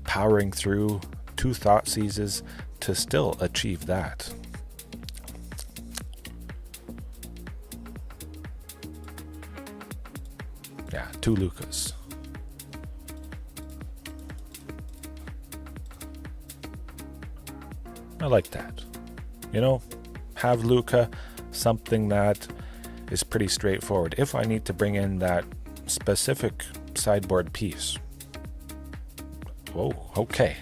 powering through 2 thought seizes to still achieve that. Yeah, 2 Lucas. I like that. You know, have Luca, something that is pretty straightforward. If I need to bring in that specific sideboard piece. Whoa, okay.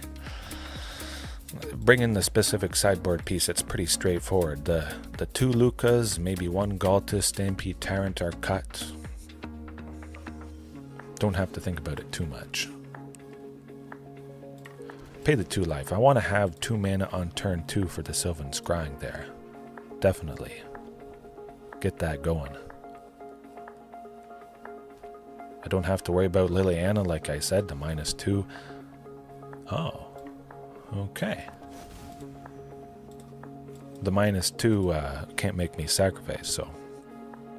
Bring in the specific sideboard piece, it's pretty straightforward. The 2 Lucas, maybe 1 Ghalta, Stampede Tyrant are cut. Don't have to think about it too much. Pay the 2 life. I want to have 2 mana on turn 2 for the Sylvan Scrying there. Definitely. Get that going. I don't have to worry about Liliana, like I said, the -2. Oh. Okay. The -2 can't make me sacrifice, so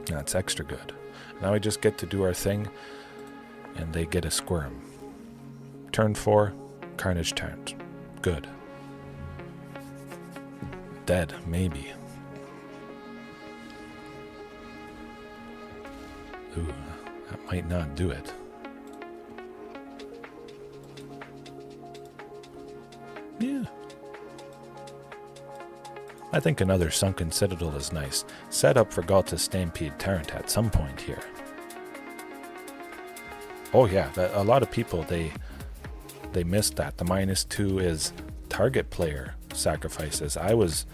that's extra good. Now we just get to do our thing, and they get a squirm. Turn 4. Carnage Tyrant. Good. Dead, maybe. Ooh, that might not do it. Yeah. I think another Sunken Citadel is nice. Set up for Ghalta Stampede Tyrant at some point here. Oh yeah, a lot of people, they missed that. The -2 is target player sacrifices. I was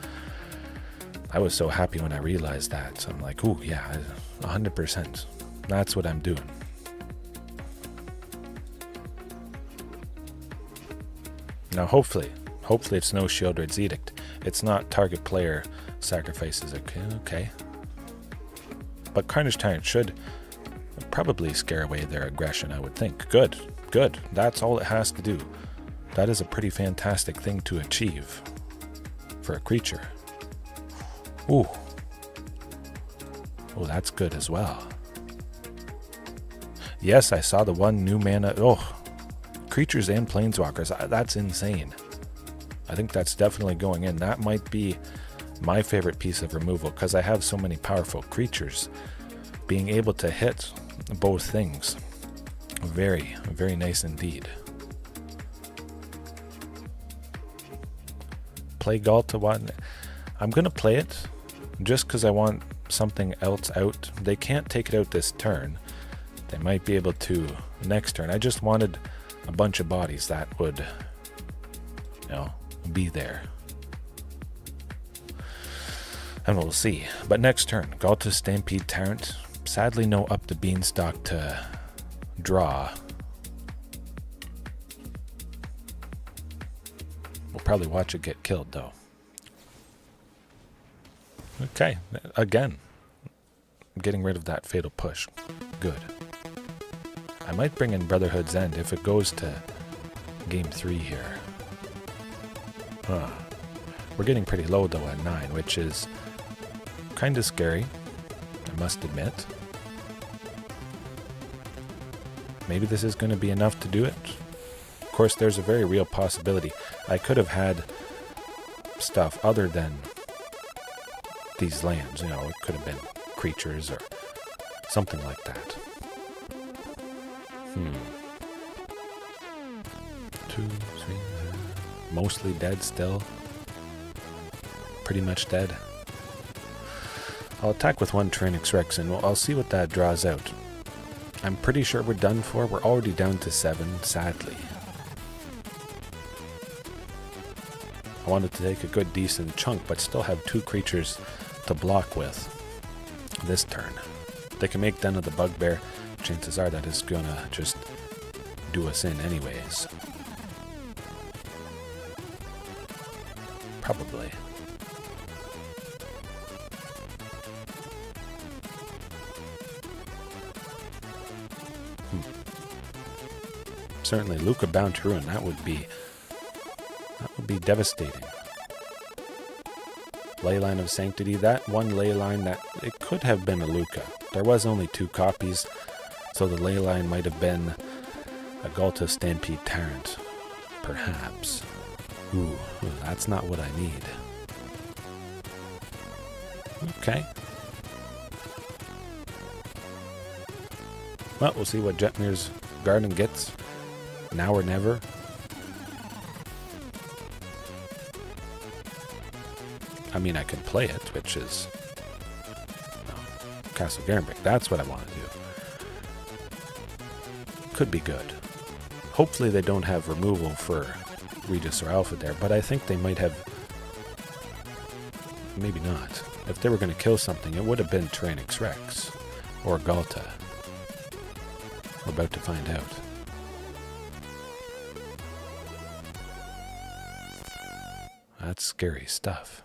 so happy when I realized that. So I'm like, ooh, yeah, 100%. That's what I'm doing. Now, hopefully it's no Shieldred's Edict. It's not target player sacrifices. Okay. But Carnage Tyrant should probably scare away their aggression, I would think. Good. That's all it has to do. That is a pretty fantastic thing to achieve for a creature. Ooh. Oh, that's good as well. Yes, I saw the 1 new mana. Oh, creatures and planeswalkers. That's insane. I think that's definitely going in. That might be my favorite piece of removal because I have so many powerful creatures. Being able to hit both things. Very, very nice indeed. Play Ghalta 1. I'm going to play it just because I want something else out. They can't take it out this turn. They might be able to next turn. I just wanted a bunch of bodies that would, be there. And we'll see. But next turn, Ghalta Stampede Tyrant. Sadly, no up the Beanstalk to draw. We'll probably watch it get killed, though. Okay, again, getting rid of that Fatal Push. Good. I might bring in Brotherhood's End if it goes to game 3 here. We're getting pretty low, though, at 9, which is kind of scary, I must admit. Maybe this is going to be enough to do it. Of course, there's a very real possibility. I could have had stuff other than these lands. It could have been creatures or something like that. 2, 3, mostly dead still. pretty much dead. I'll attack with one Tyrranax Rex and I'll see what that draws out. I'm pretty sure we're done for. We're already down to 7, sadly. I wanted to take a good decent chunk, but still have 2 creatures to block with this turn. They can make Den of the Bugbear. Chances are that is gonna just do us in anyways. Probably. Certainly Luca bound to ruin, that would be devastating. Leyline of Sanctity, that one Leyline, that it could have been a Luca. There was only 2 copies, so the Leyline might have been a Ghalta Stampede Tyrant, perhaps. Ooh, that's not what I need. Okay. Well, we'll see what Jetmir's Garden gets. Now or never. I mean, I can play it, which is Castle Garenbrick. That's what I want to do. Could be good. Hopefully they don't have removal for Regisaur Alpha there, but I think they might have. Maybe not. If they were going to kill something, it would have been Tyrranax Rex or Ghalta. We're about to find out. That's scary stuff.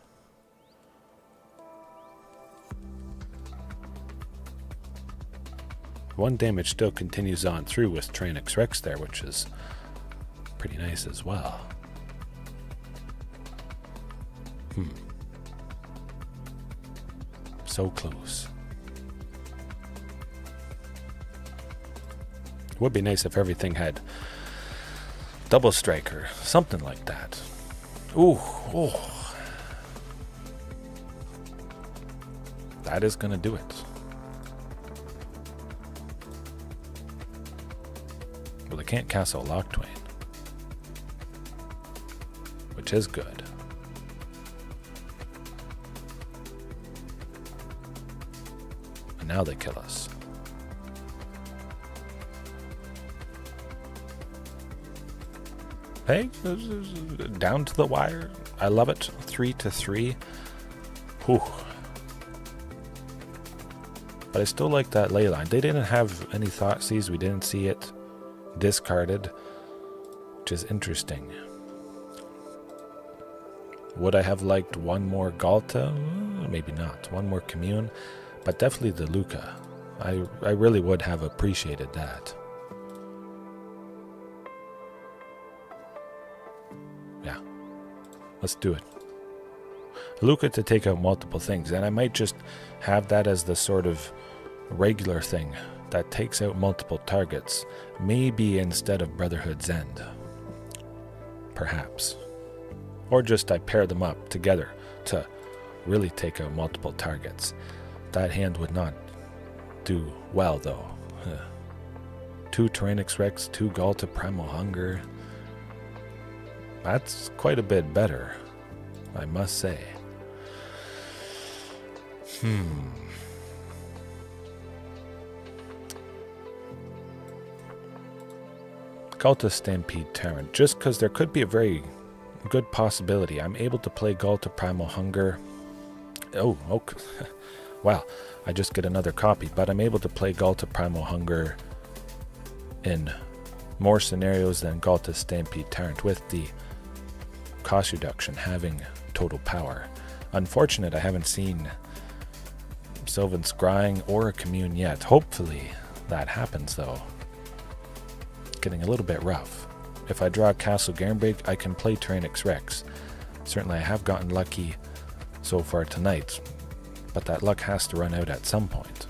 One damage still continues on through with Tyrranax Rex there, which is pretty nice as well. So close. It would be nice if everything had double strike or something like that. Ooh, oh. That is gonna do it. Well, they can't castle Locktwain, which is good. And now they kill us. Hey, down to the wire. I love it. 3-3. Whew. But I still like that Leyline. They didn't have any Thoughtseize. We didn't see it discarded, which is interesting. Would I have liked one more Ghalta? Maybe not. One more Commune, but definitely the Luca. I really would have appreciated that. Yeah, let's do it. Luca to take out multiple things, and I might just have that as the sort of regular thing that takes out multiple targets, maybe instead of Brotherhood's End. Perhaps. Or just I pair them up together to really take out multiple targets. That hand would not do well, though. 2 Tyrranax Rex, 2 Ghalta Primal Hunger. That's quite a bit better, I must say. Ghalta Stampede Tyrant, just because there could be a very good possibility. I'm able to play Ghalta Primal Hunger. Oh, okay. Wow, I just get another copy, but I'm able to play Ghalta Primal Hunger in more scenarios than Ghalta Stampede Tyrant with the cost reduction having total power. Unfortunate I haven't seen Sylvan Scrying or a Commune yet. Hopefully that happens though. Getting a little bit rough. If I draw Castle Garenbrick, I can play Tyrranax Rex. Certainly I have gotten lucky so far tonight, but that luck has to run out at some point.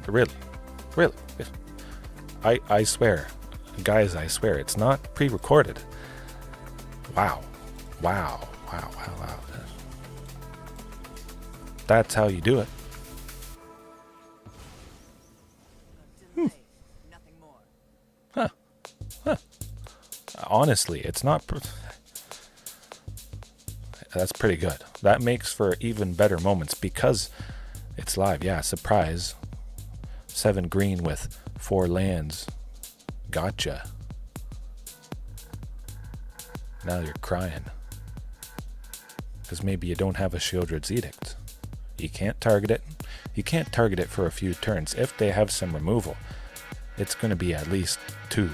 Really, I swear, guys, I swear, it's not pre-recorded. Wow. That's how you do it. honestly, it's not... That's pretty good. That makes for even better moments because it's live. Yeah, surprise. 7 green with 4 lands. Gotcha. Now you're crying. Because maybe you don't have a Shieldred's Edict. You can't target it. You can't target it for a few turns. If they have some removal, it's going to be at least 2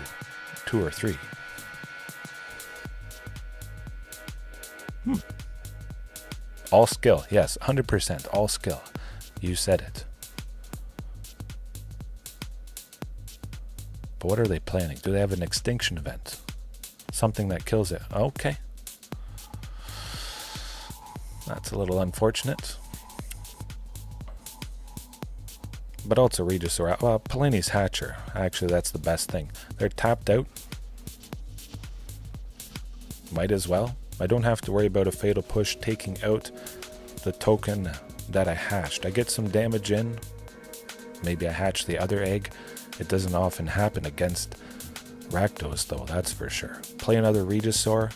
or 3. All skill. Yes, 100% all skill. You said it. But what are they planning? Do they have an extinction event? Something that kills it. Okay. That's a little unfortunate. But also Regisaur. Well, Palini's Hatcher. Actually, that's the best thing. They're tapped out. Might as well. I don't have to worry about a Fatal Push taking out the token that I hatched. I get some damage in. Maybe I hatch the other egg. It doesn't often happen against Rakdos, though, that's for sure. Play another Regisaur.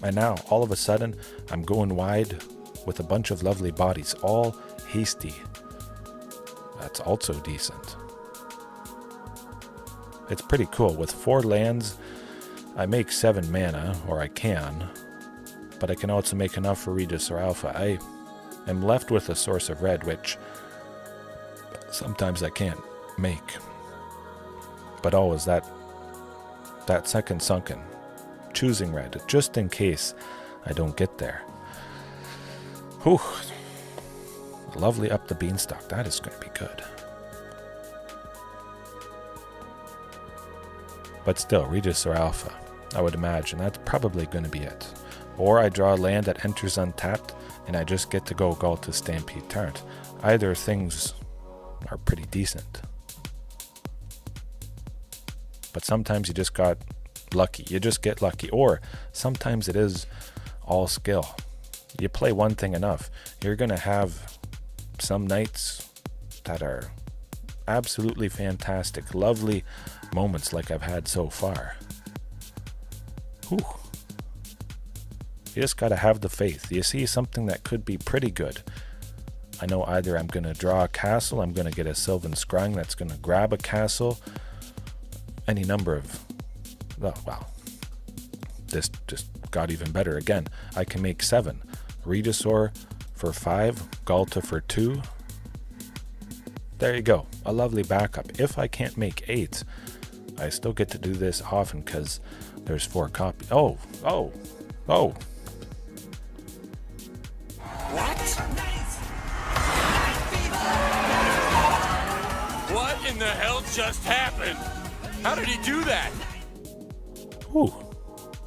And now, all of a sudden, I'm going wide with a bunch of lovely bodies. All hasty. That's also decent. It's pretty cool. With 4 lands, I make 7 mana, or I can, but I can also make enough for Regisaur Alpha. I am left with a source of red, which sometimes I can't make. But always that second sunken, choosing red, just in case I don't get there. Whew. Lovely up the Beanstalk. That is going to be good. But still, Regisaur Alpha, I would imagine. That's probably going to be it. Or I draw a land that enters untapped, and I just get to go Ghalta Stampede Tyrant. Either things are pretty decent. But sometimes you just got lucky. You just get lucky. Or sometimes it is all skill. You play one thing enough, you're going to have some nights that are absolutely fantastic, lovely moments like I've had so far. Whew. You just gotta have the faith. You see something that could be pretty good. I know either I'm gonna draw a castle, I'm gonna get a Sylvan Scrying that's gonna grab a castle, any number of... Oh, wow. This just got even better. Again, I can make 7. Regisaur for 5, Ghalta for 2. There you go, a lovely backup. If I can't make 8, I still get to do this often because there's 4 copies. Oh. What? What in the hell just happened? How did he do that? Ooh,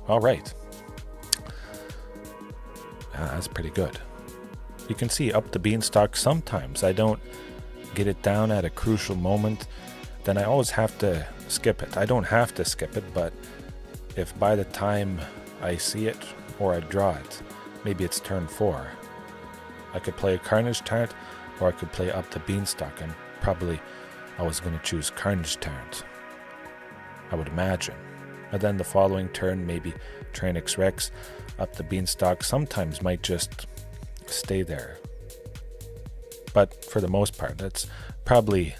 all right. That's pretty good. You can see up the Beanstalk, sometimes I don't get it down at a crucial moment, then I always have to skip it. I don't have to skip it, but if by the time I see it or I draw it, maybe it's turn 4, I could play a Carnage Tyrant or I could play up the Beanstalk, and probably I was going to choose Carnage Tyrant, I would imagine. And then the following turn, maybe Tyrranax Rex up the Beanstalk sometimes might just stay there. But for the most part, that's probably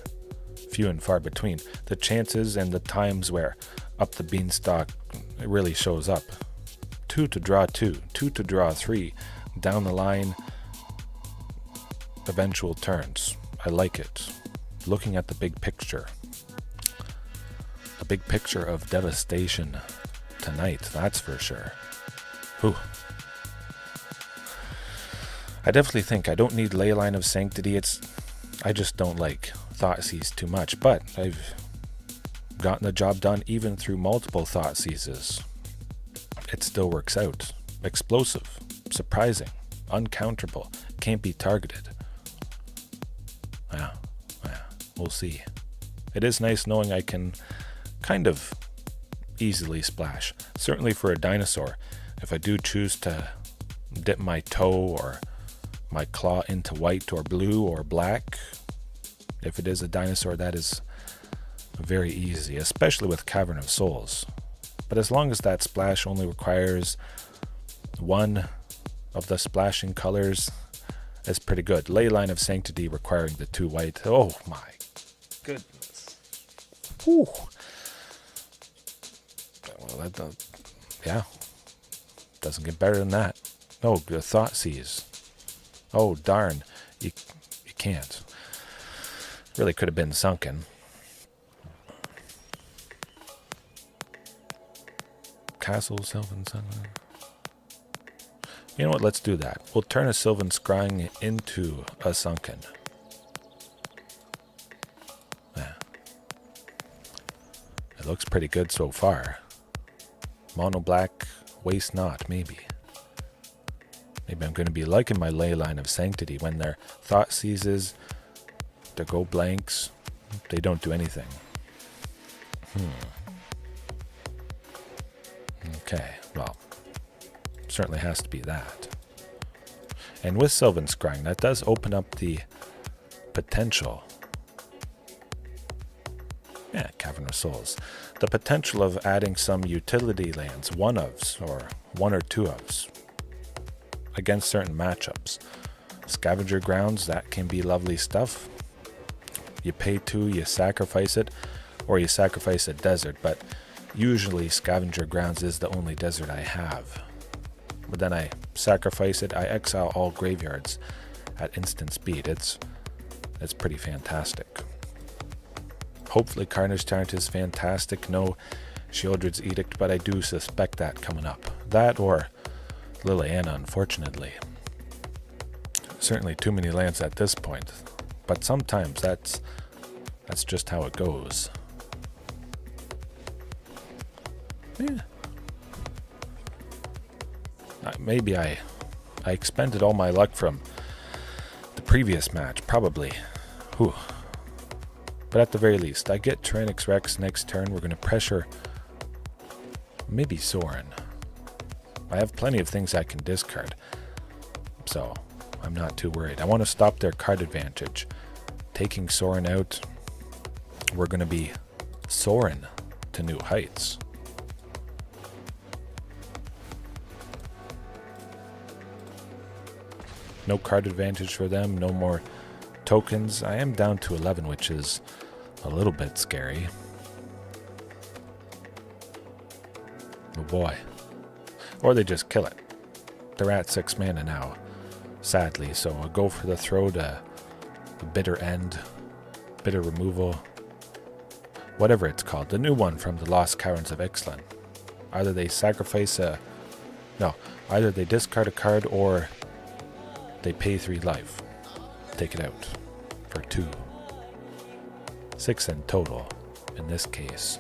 few and far between. The chances and the times where up the Beanstalk it really shows up. 2 to draw 2, 2 to draw 3, down the line, eventual turns. I like it. Looking at the big picture. The big picture of devastation tonight, that's for sure. Whew. I definitely think I don't need Leyline of Sanctity. I just don't like Thoughtseize too much, but I've gotten the job done even through multiple Thoughtseizes. It still works out. Explosive, surprising, uncounterable, can't be targeted. Yeah, we'll see. It is nice knowing I can kind of easily splash. Certainly for a dinosaur, if I do choose to dip my toe or my claw into white or blue or black, if it is a dinosaur, that is very easy, especially with Cavern of Souls. But as long as that splash only requires one of the splashing colors, it's pretty good. Leyline of Sanctity requiring the 2 white. Oh my goodness. Whew. Well, yeah. Doesn't get better than that. Oh, the Thought Seize. Oh, darn. You can't. Really could have been sunken. Castle, Sylvan Sun. You know what? Let's do that. We'll turn a Sylvan Scrying into a sunken. Yeah. It looks pretty good so far. Mono black, waste not, maybe. Maybe I'm going to be liking my Leyline of Sanctity when their Thought Seizes, their go blanks, they don't do anything. Okay, well, certainly has to be that. And with Sylvan Scrying, that does open up the potential. Yeah, Cavern of Souls. The potential of adding some utility lands, one ofs or 1 or 2 ofs, against certain matchups. Scavenger Grounds, that can be lovely stuff. You pay 2, you sacrifice it, or you sacrifice a desert, but usually Scavenger Grounds is the only desert I have. But then I sacrifice it, I exile all graveyards at instant speed. It's pretty fantastic. Hopefully Carnage Tyrant is fantastic. No Sheoldred's Edict, but I do suspect that coming up. That or Liliana, unfortunately. Certainly too many lands at this point. But sometimes that's just how it goes. Yeah. Maybe I expended all my luck from the previous match, probably. Whew. But at the very least, I get Tyrranax Rex next turn. We're going to pressure maybe Sorin. I have plenty of things I can discard, so I'm not too worried. I want to stop their card advantage. Taking Sorin out, we're going to be soaring to new heights. No card advantage for them, no more tokens. I am down to 11, which is a little bit scary. Oh boy. Or they just kill it. They're at 6 mana now, sadly, so I'll go for the throw to the bitter end, bitter removal, whatever it's called, the new one from the Lost Caverns of Ixalan. Either they sacrifice either they discard a card or they pay 3 life. Take it out for 2. 6 in total, in this case.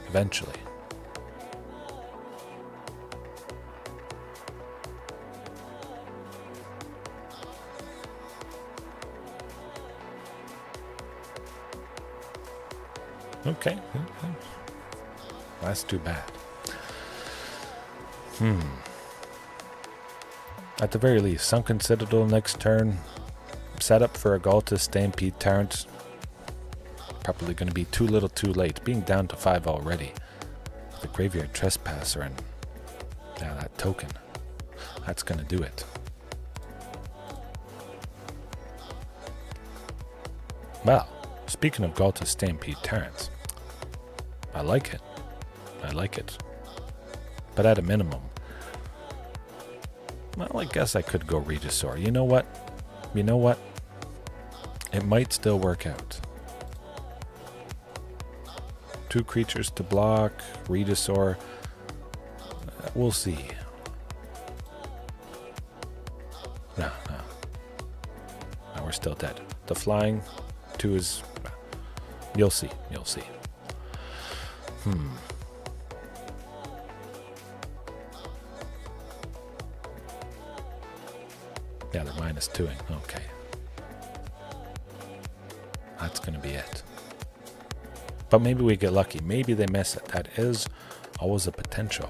Eventually. Okay. That's too bad. At the very least, Sunken Citadel next turn. Set up for a Ghalta Stampede Tyrant. Probably going to be too little too late. Being down to 5 already. The Graveyard Trespasser and now that token. That's going to do it. Well, speaking of Ghalta Stampede Tyrants, I like it. I like it. But at a minimum, well, I guess I could go Regisaur. You know what? It might still work out. 2 creatures to block, Regisaur. We'll see. No, we're still dead. The flying 2 is... You'll see. Yeah, they're -2ing. Okay. That's going to be it. But maybe we get lucky. Maybe they miss it. That is always a potential.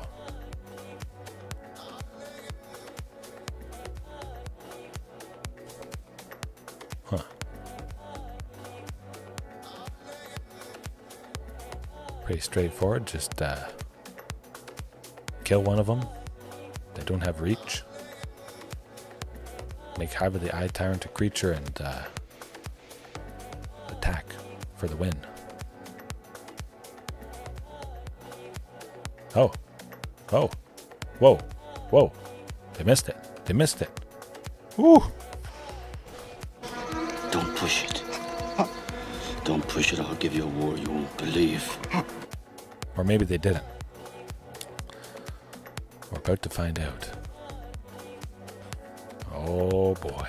Pretty straightforward. Just kill one of them. They don't have reach. Make Hive of the Eye Tyrant a creature and attack for the win. Oh. Oh. Whoa. Whoa. They missed it. They missed it. Woo! Don't push it. Don't push it. I'll give you a war you won't believe. Or maybe they didn't. We're about to find out. Oh boy.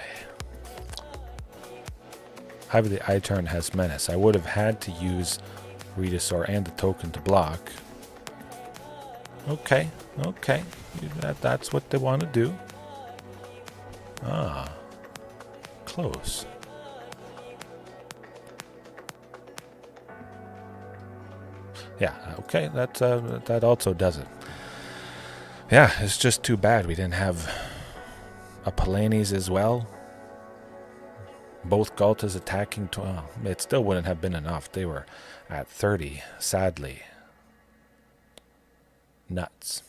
Hive of the Eye Tyrant has Menace. I would have had to use Regisaur and the token to block. Okay, okay. That's what they want to do. Ah. Close. Yeah, okay, that also does it. Yeah, it's just too bad we didn't have a Palanes as well. Both Ghaltas attacking. It still wouldn't have been enough. They were at 30, sadly. Nuts.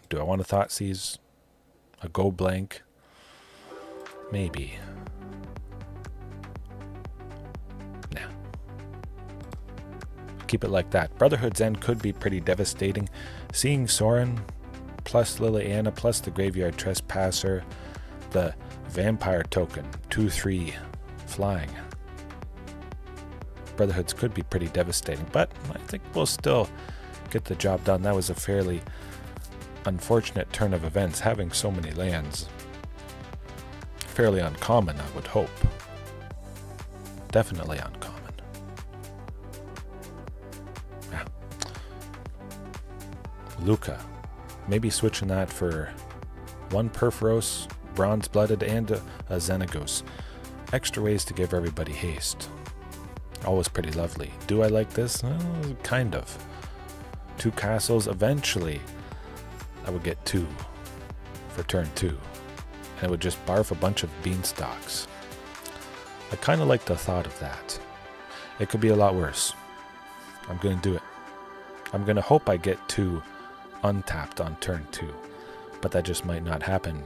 Do I want to Thoughtseize? A go blank? Maybe. Nah. Keep it like that. Brotherhood's End could be pretty devastating. Seeing Soren plus Liliana plus the Graveyard Trespasser, the Vampire token, 2/3 flying. Brotherhoods could be pretty devastating, but I think we'll still get the job done. That was a fairly unfortunate turn of events, having so many lands. Fairly uncommon, I would hope. Definitely uncommon. Yeah. Luca. Maybe switching that for one Perforos, Bronze-Blooded, and a Xenagos. Extra ways to give everybody haste. Always pretty lovely. Do I like this? Kind of. 2 castles. Eventually, I would get 2 for turn 2. And it would just barf a bunch of Beanstalks. I kind of like the thought of that. It could be a lot worse. I'm going to do it. I'm going to hope I get 2 untapped on turn 2. But that just might not happen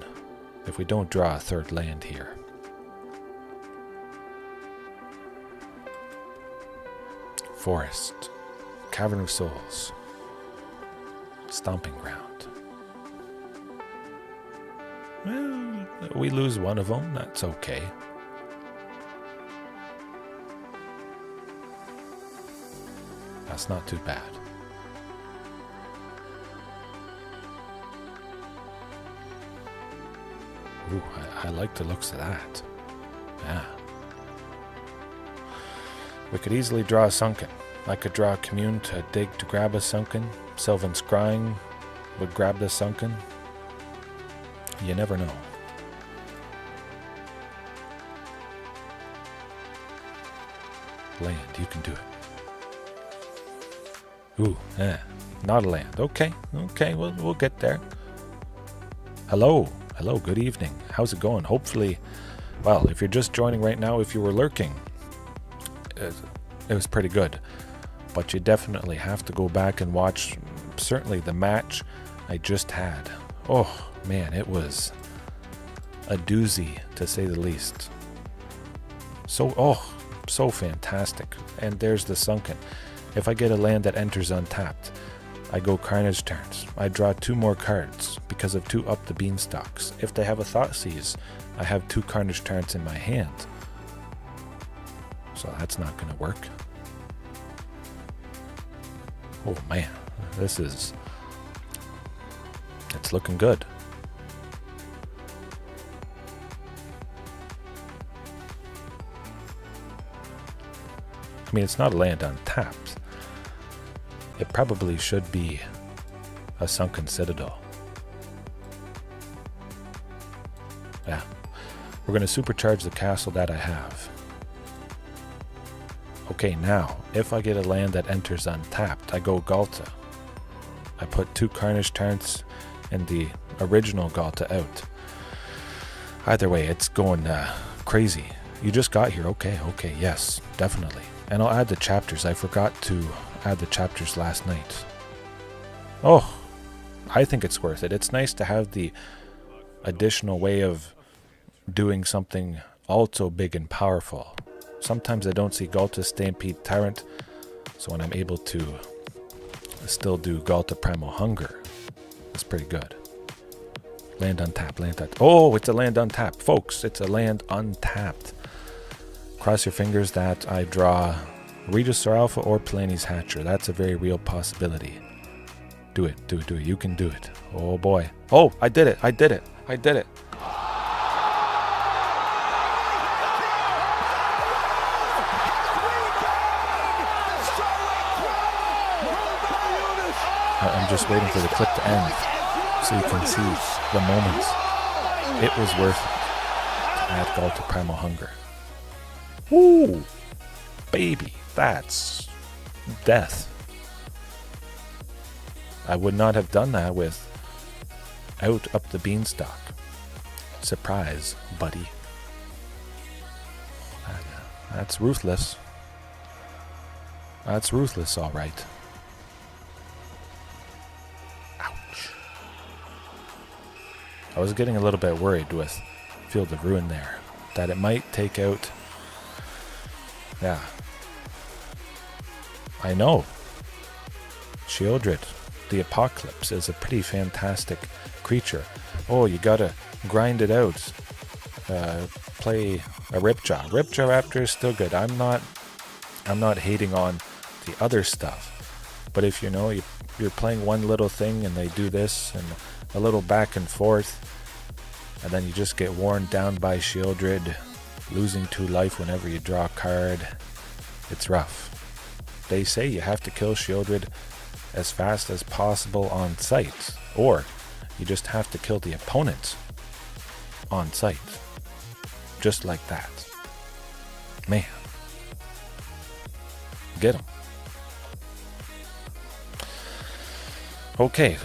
if we don't draw a 3rd land here. Forest. Cavern of Souls. Stomping Ground. Well, we lose one of them. That's okay. That's not too bad. Ooh, I like the looks of that. Yeah. We could easily draw a Sunken. I could draw a Commune to dig to grab a Sunken. Sylvan Scrying would grab the Sunken. You never know. Land, you can do it. Ooh, not a land. Okay, we'll get there. Hello, good evening. How's it going? Hopefully, well, if you're just joining right now, if you were lurking, it was pretty good. But you definitely have to go back and watch, certainly the match I just had. Oh, man, it was a doozy, to say the least. So fantastic. And there's the Sunken. If I get a land that enters untapped, I go Carnage Tyrant. I draw 2 more cards because of 2 up the Beanstalks. If they have a Thoughtseize, I have 2 Carnage Tyrants in my hand. So that's not going to work. Oh man, it's looking good. I mean, it's not a land untapped. It probably should be a Sunken Citadel. Yeah. We're going to supercharge the castle that I have. Okay, now, if I get a land that enters untapped, I go Ghalta. I put 2 Carnage Tyrants and the original Ghalta out. Either way, it's going crazy. You just got here. Okay, yes, definitely. And I'll add the chapters. I forgot to add the chapters last night. Oh, I think it's worth it. It's nice to have the additional way of doing something also big and powerful. Sometimes I don't see Ghalta Stampede Tyrant, so when I'm able to still do Ghalta Primal Hunger, it's pretty good. Land untapped, land untapped. Oh, it's a land untapped. Folks, it's a land untapped. Cross your fingers that I draw Regisaur Alpha or Planie's Hatcher. That's a very real possibility. Do it, do it, do it. You can do it. Oh boy. Oh, I did it, I did it, I did it. I'm just waiting for the clip to end so you can see the moments. It was worth it to add Ghalta Primal Hunger. Ooh, baby, that's death. I would not have done that with out up the Beanstalk. Surprise, buddy. That's ruthless. That's ruthless, all right. I was getting a little bit worried with Field of Ruin there, that it might take out... Yeah. I know. Sheoldred, the Apocalypse, is a pretty fantastic creature. Oh, you gotta grind it out. Play a Ripjaw. Ripjaw Raptor is still good. I'm not hating on the other stuff. But if you know, you're playing one little thing and they do this and a little back and forth, and then you just get worn down by Sheoldred, losing 2 life whenever you draw a card. It's rough. They say you have to kill Sheoldred as fast as possible on sight, or you just have to kill the opponent on sight. Just like that. Man. Get him. Okay.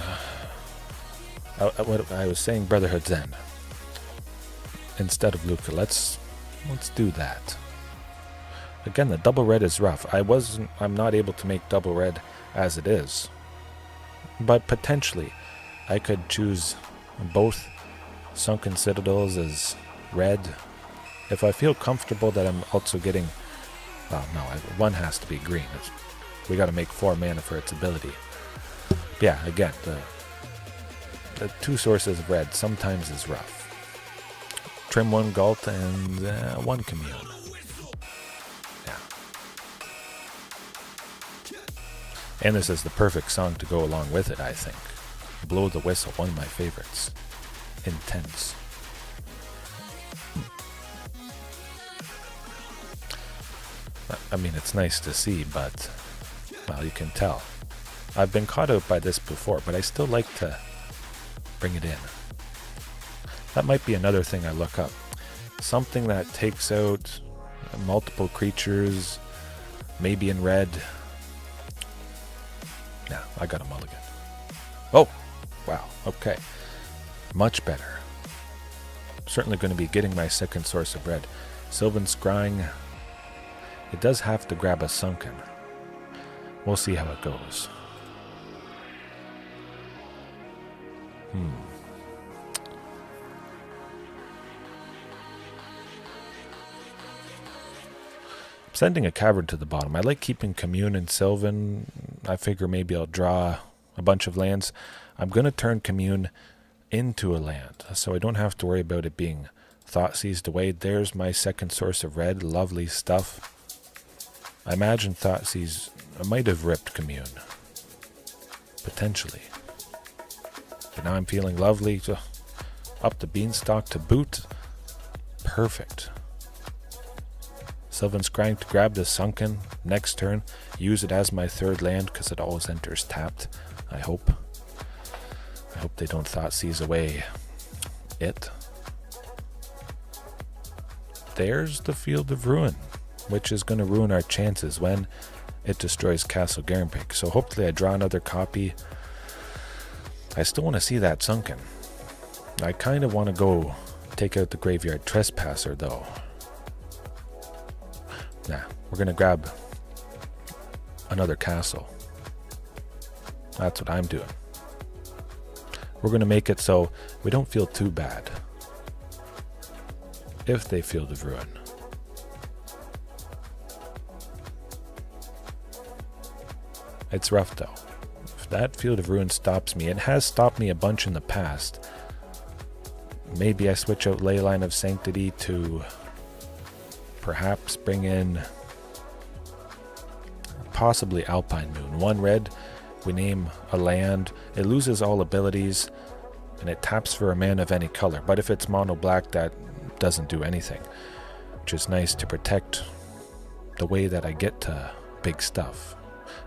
What I was saying, Brotherhood's End. Instead of Luca, let's do that. Again, the double red is rough. I'm not able to make double red as it is. But potentially, I could choose both Sunken Citadels as red. If I feel comfortable that I'm also getting... Oh, no, one has to be green. We got to make 4 mana for its ability. But yeah, again, the 2 sources of red sometimes is rough. Trim 1 Ghalta and 1 Commune. Yeah. And this is the perfect song to go along with it, I think. Blow the Whistle, one of my favorites. Intense. I mean, it's nice to see, but, well, you can tell. I've been caught out by this before, but I still like to bring it in. That might be another thing I look up. Something that takes out multiple creatures, maybe in red. Nah, I got a mulligan. Oh, wow, okay. Much better. Certainly going to be getting my second source of red. Sylvan Scrying. It does have to grab a Sunken. We'll see how it goes. Sending a Cavern to the bottom. I like keeping Commune and Sylvan. I figure maybe I'll draw a bunch of lands. I'm going to turn Commune into a land, so I don't have to worry about it being thought seized away. There's my second source of red. Lovely stuff. I imagine Thoughtseize might have ripped Commune. Potentially. But now I'm feeling lovely. Up the Beanstalk to boot. Perfect. Sylvan Scrying to grab the Sunken. Next turn, use it as my third land because it always enters tapped. I hope. I hope they don't Thoughtseize away it. There's the Field of Ruin, which is going to ruin our chances when it destroys Castle Garenpig. So hopefully I draw another copy. I still want to see that Sunken. I kind of want to go take out the Graveyard Trespasser, though. Nah, we're going to grab another castle. That's what I'm doing. We're going to make it so we don't feel too bad if they Field of Ruin. It's rough though. If that Field of Ruin stops me, it has stopped me a bunch in the past. Maybe I switch out Leyline of Sanctity to perhaps bring in possibly Alpine Moon. 1 red, we name a land, it loses all abilities, and it taps for a mana of any color. But if it's mono black, that doesn't do anything, which is nice to protect the way that I get to big stuff.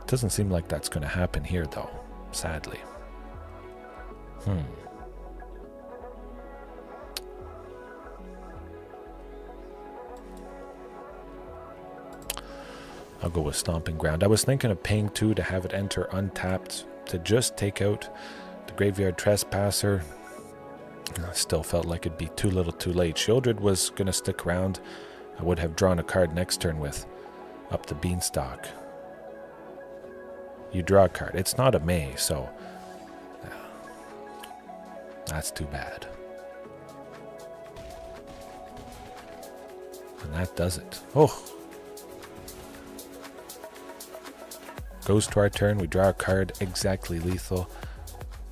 It doesn't seem like that's going to happen here though, sadly. I'll go with Stomping Ground. I was thinking of paying 2 to have it enter untapped to just take out the Graveyard Trespasser. I still felt like it'd be too little too late. Shieldred was going to stick around. I would have drawn a card next turn with up the Beanstalk. You draw a card. It's not a May, so that's too bad. And that does it. Oh! Goes to our turn, we draw a card, exactly lethal.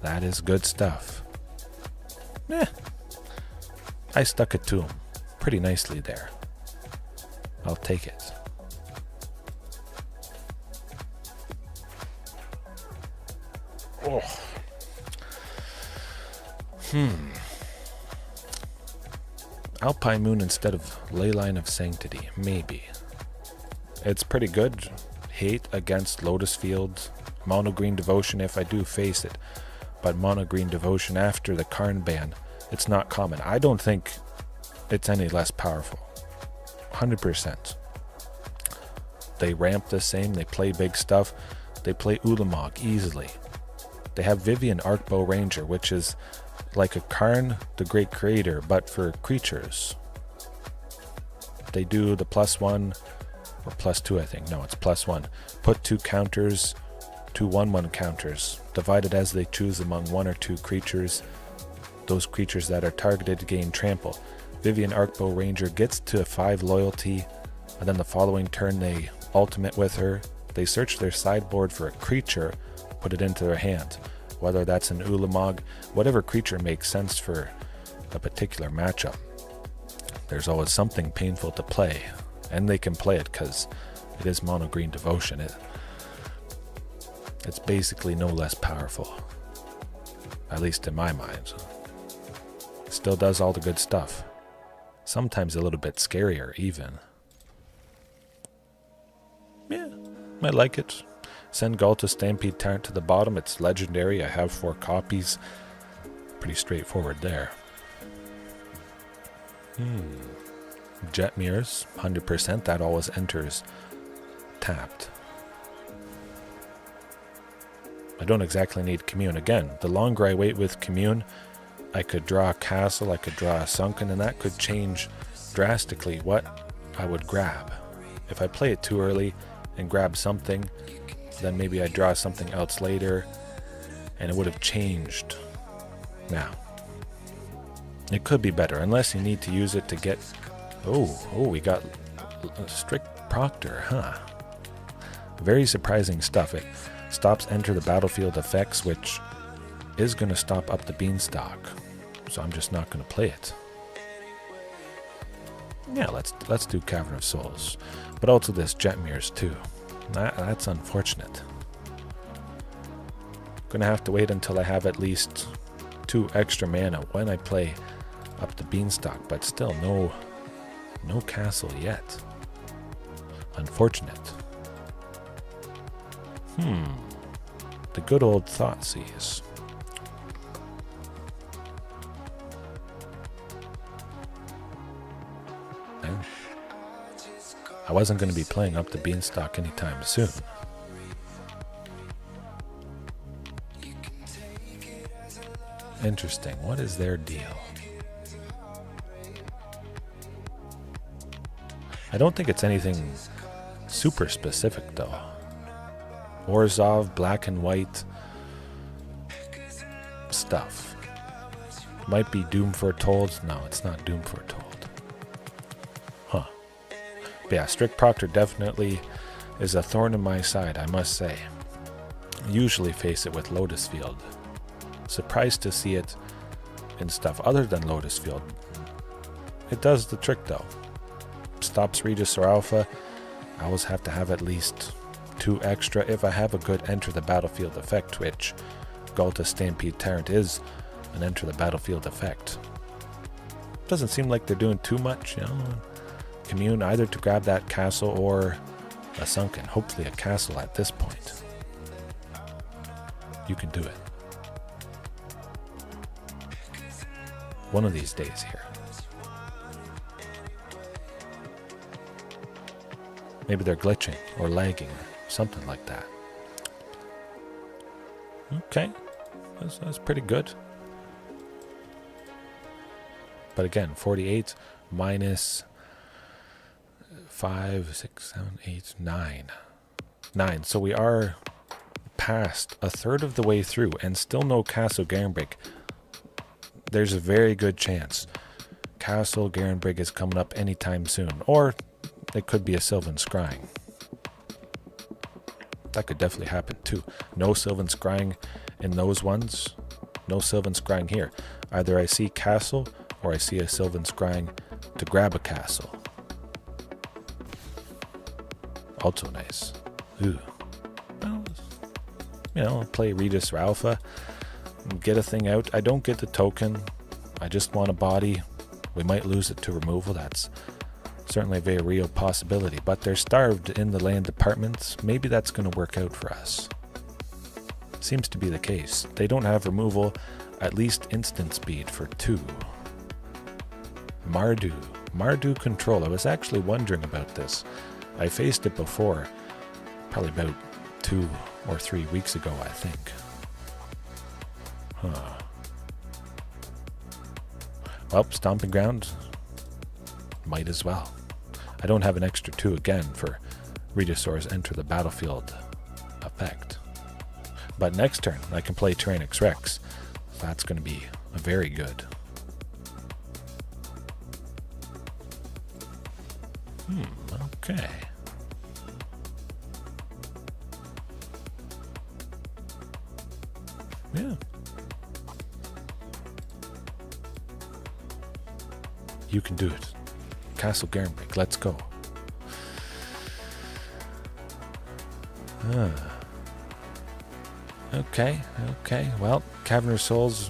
That is good stuff. I stuck it to him pretty nicely there. I'll take it. Oh. Alpine Moon instead of Leyline of Sanctity, maybe. It's pretty good. Hate against Lotus Fields, Mono Green Devotion if I do face it, but Mono Green Devotion after the Karn ban, it's not common. I don't think it's any less powerful. 100%. They ramp the same, they play big stuff, they play Ulamog easily. They have Vivian Arcbow Ranger, which is like a Karn the Great Creator, but for creatures. They do the +1 or +2, I think. No, it's +1. Put 2 counters, 2 1/1 counters, divided as they choose among 1 or 2 creatures. Those creatures that are targeted gain trample. Vivian Arcbow Ranger gets to 5 loyalty, and then the following turn they ultimate with her. They search their sideboard for a creature, put it into their hand. Whether that's an Ulamog, whatever creature makes sense for a particular matchup. There's always something painful to play. And they can play it because it is Mono Green Devotion. It's basically no less powerful. At least in my mind. It still does all the good stuff. Sometimes a little bit scarier even. Yeah, I like it. Send Ghalta Stampede Tyrant to the bottom. It's legendary. I have 4 copies. Pretty straightforward there. Jet Mirrors, 100%, that always enters tapped. I don't exactly need Commune. Again, the longer I wait with Commune, I could draw a castle, I could draw a sunken, and that could change drastically what I would grab. If I play it too early and grab something, then maybe I draw something else later, and it would have changed. Now, it could be better, unless you need to use it to get... Oh, we got a strict Proctor, huh? Very surprising stuff. It stops enter the battlefield effects, which is going to stop up the Beanstalk. So I'm just not going to play it. Yeah, let's do Cavern of Souls. But also this Jet Mirrors too. That's unfortunate. Gonna have to wait until I have at least 2 extra mana when I play up the Beanstalk, but still no castle yet. Unfortunate. The good old Thoughtseize. I wasn't going to be playing up the Beanstalk anytime soon. Interesting. What is their deal? I don't think it's anything super specific, though. Orzhov, black and white stuff. Might be Doom Foretold. No, it's not Doom Foretold. Huh. But yeah, Strict Proctor definitely is a thorn in my side, I must say. Usually face it with Lotus Field. Surprised to see it in stuff other than Lotus Field. It does the trick though. Stops Regisaur Alpha. I always have to have at least 2 extra if I have a good enter the battlefield effect, which Ghalta Stampede Tyrant is an enter the battlefield effect. Doesn't seem like they're doing too much, you know. Commune either to grab that castle or a sunken. Hopefully a castle at this point. You can do it. One of these days here. Maybe they're glitching or lagging or something like that. Okay. That's pretty good. But again, 48 minus 5, 6, 7, 8, 9. 9. So we are past a third of the way through and still no Castle Garenbrig. There's a very good chance Castle Garenbrig is coming up anytime soon. Or it could be a Sylvan Scrying. That could definitely happen too. No Sylvan Scrying in those ones. No Sylvan Scrying here. Either I see Castle or I see a Sylvan Scrying to grab a Castle. Also nice. Ooh. Well, you know, play Regisaur Alpha. Get a thing out. I don't get the token. I just want a body. We might lose it to removal. That's certainly a very real possibility. But they're starved in the land departments. Maybe that's going to work out for us. Seems to be the case. They don't have removal, at least instant speed for 2. Mardu Control. I was actually wondering about this. I faced it before, probably about 2 or 3 weeks ago, I think. Huh. Well, Stomping Ground, might as well. I don't have an extra 2 again for Regisaur's enter the battlefield effect. But next turn, I can play Tyrranax Rex. So that's going to be very good. Okay. Yeah. You can do it. Castle Garenbrig, let's go. Okay. Well, Cavernous Souls,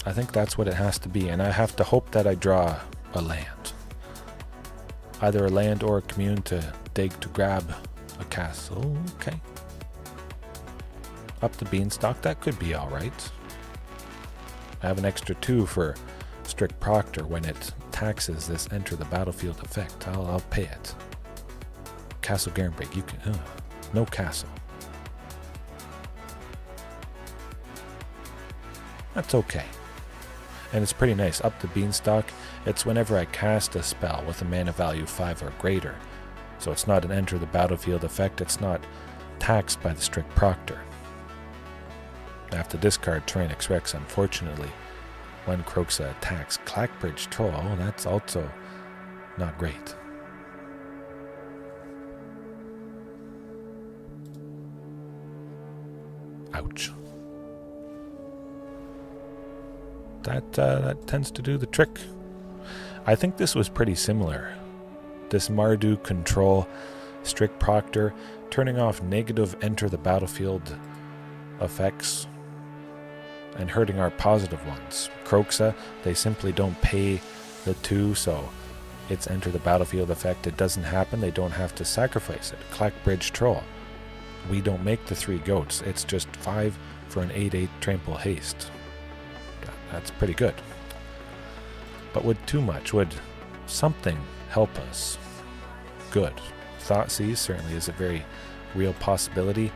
I think that's what it has to be. And I have to hope that I draw a land. Either a land or a commune to dig to grab a castle. Okay. Up the Beanstalk, that could be alright. I have an extra 2 for Strict Proctor when it taxes this enter the battlefield effect. I'll pay it. Castle Garenbrig, you can... no castle. That's okay. And it's pretty nice. Up the Beanstalk, it's whenever I cast a spell with a mana value 5 or greater. So it's not an enter the battlefield effect. It's not taxed by the Strict Proctor. I have to discard Tyrranax Rex, unfortunately, when Kroxa attacks. Clackbridge Troll, that's also not great. Ouch. That tends to do the trick. I think this was pretty similar. This Mardu Control, Strict Proctor, turning off negative enter the battlefield effects and hurting our positive ones. Kroxa, they simply don't pay the 2, so it's enter the battlefield effect. It doesn't happen. They don't have to sacrifice it. Clackbridge Troll, we don't make the 3 goats. It's just 5 for an 8/8 trample haste. That's pretty good. But would too much? Would something help us? Good. Thoughtseize certainly is a very real possibility.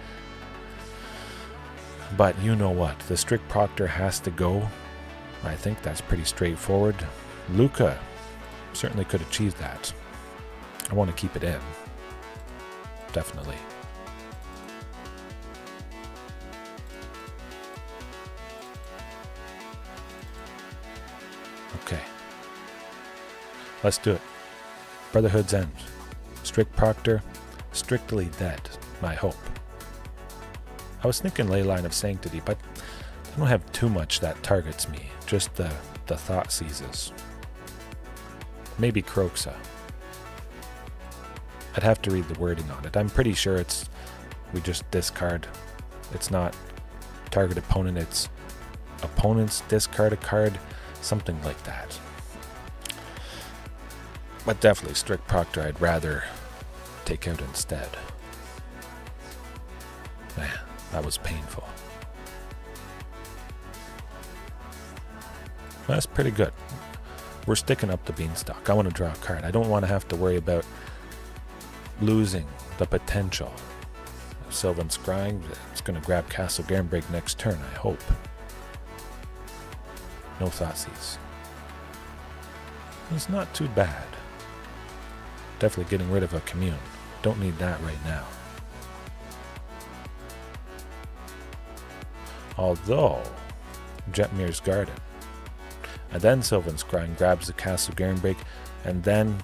But you know what? The Strict Proctor has to go. I think that's pretty straightforward. Luca certainly could achieve that. I want to keep it in. Definitely. Okay. Let's do it. Brotherhood's End. Strict Proctor, strictly dead, I hope. I was thinking Leyline of Sanctity, but I don't have too much that targets me. Just the thought seizes. Maybe Kroxa. I'd have to read the wording on it. I'm pretty sure we just discard. It's not target opponent, it's opponents discard a card, something like that. But definitely Strict Proctor I'd rather take out instead. Man, that was painful. That's pretty good. We're sticking up the Beanstalk. I want to draw a card. I don't want to have to worry about losing the potential. Sylvan Scrying, it's going to grab Castle Garenbreak next turn, I hope. No Thoughtseize. It's not too bad. Definitely getting rid of a Commune. Don't need that right now. Although, Jetmir's Garden. And then Sylvan Scrying grabs the Castle Garenbreak, and then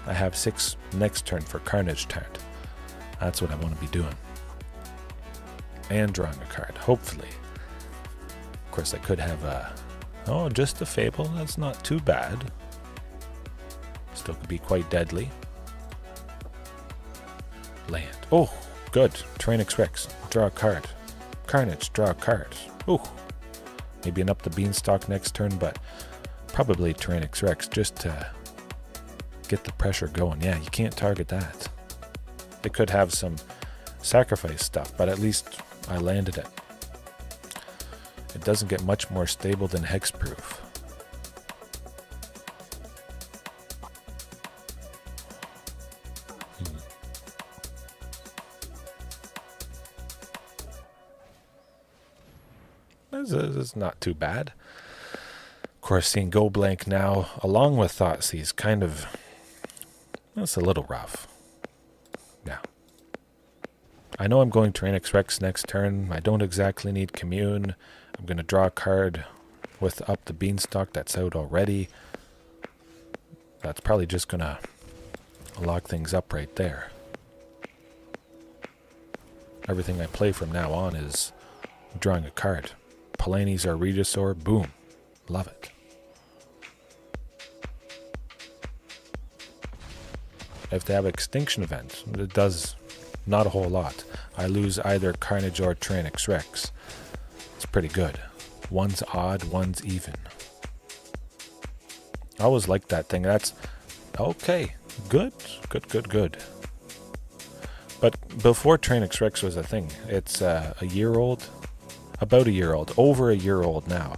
I have 6 next turn for Carnage Tyrant. That's what I want to be doing. And drawing a card, hopefully. Of course, I could have just a Fable. That's not too bad. Still could be quite deadly. Land. Oh, good. Tyrranax Rex. Draw a card. Carnage. Draw a card. Ooh. Maybe an up the Beanstalk next turn, but probably Tyrranax Rex just to get the pressure going. Yeah, you can't target that. They could have some sacrifice stuff, but at least I landed it. It doesn't get much more stable than Hexproof. This is not too bad. Of course, seeing Go Blank now, along with Thoughtseize, that's a little rough. Yeah. I know I'm going Tyrranax Rex next turn. I don't exactly need Commune. I'm going to draw a card with up the Beanstalk that's out already. That's probably just going to lock things up right there. Everything I play from now on is drawing a card. Palanis or Regisaur, boom. Love it. If they have Extinction Event, it does not a whole lot. I lose either Carnage or Tyrranax Rex. It's pretty good. One's odd, one's even. I always liked that thing. That's okay. Good. But before Tyrranax Rex was a thing, it's a year old. About a year old. Over a year old now.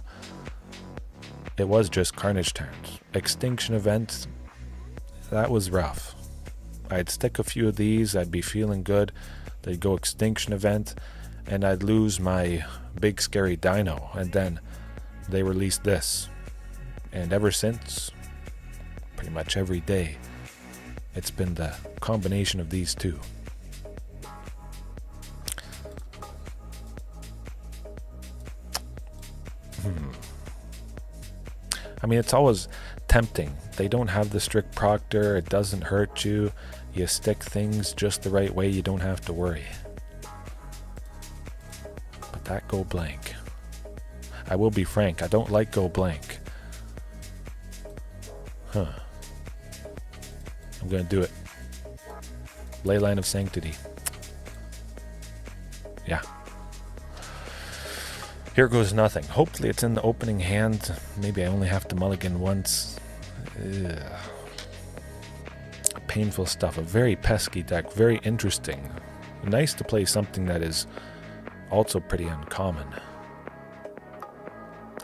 It was just Carnage Tyrant. Extinction Event, that was rough. I'd stick a few of these, I'd be feeling good. They'd go Extinction Event, and I'd lose my big scary dino. And then they released this. And ever since, pretty much every day, it's been the combination of these two. I mean, it's always tempting. They don't have the Strict Proctor. It doesn't hurt you. You stick things just the right way. You don't have to worry. But that Go Blank. I will be frank. I don't like Go Blank. I'm going to do it. Leyline of Sanctity. Yeah. Here goes nothing. Hopefully it's in the opening hand. Maybe I only have to mulligan once. Ugh. Painful stuff. A very pesky deck. Very interesting. Nice to play something that is also pretty uncommon.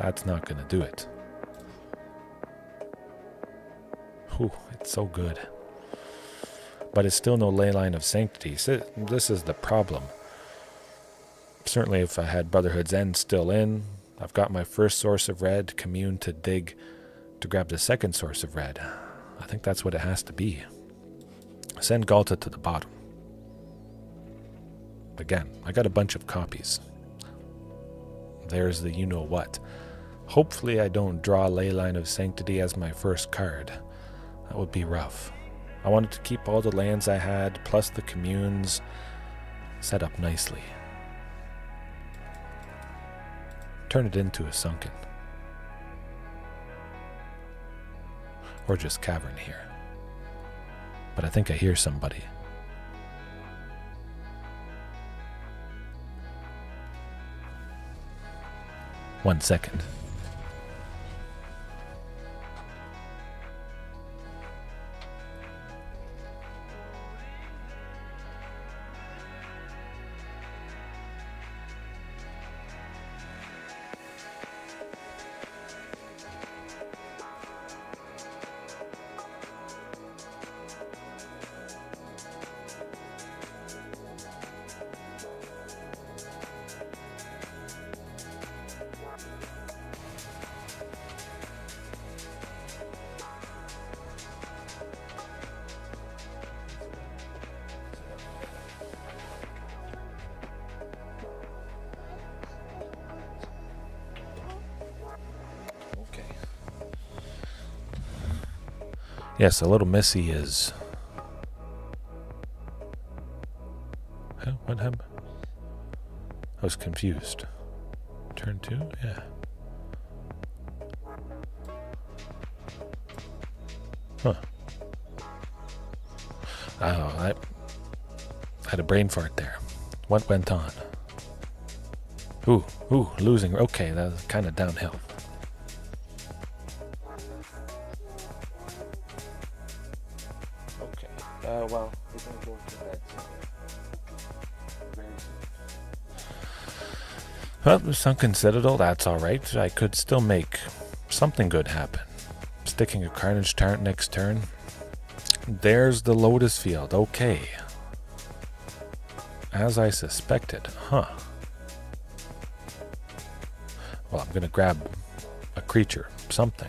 That's not going to do it. Whew, it's so good. But it's still no Leyline of Sanctity. This is the problem. Certainly if I had Brotherhood's End still in, I've got my first source of red, Commune to dig to grab the second source of red. I think that's what it has to be. Send Ghalta to the bottom. Again, I got a bunch of copies. There's the you-know-what. Hopefully I don't draw Leyline of Sanctity as my first card. That would be rough. I wanted to keep all the lands I had, plus the communes, set up nicely. Turn it into a sunken. Or just cavern here. But I think I hear somebody. One second. Yes, a little messy is... Huh, what happened? I was confused. Turn 2? Yeah. Huh. Oh, I had a brain fart there. What went on? Ooh, losing. Okay, that was kind of downhill. Well, we're going to go to bed. Well, the Sunken Citadel, that's alright. I could still make something good happen. Sticking a Carnage Tyrant next turn. There's the Lotus field. Okay. As I suspected. Huh. Well, I'm going to grab a creature. Something.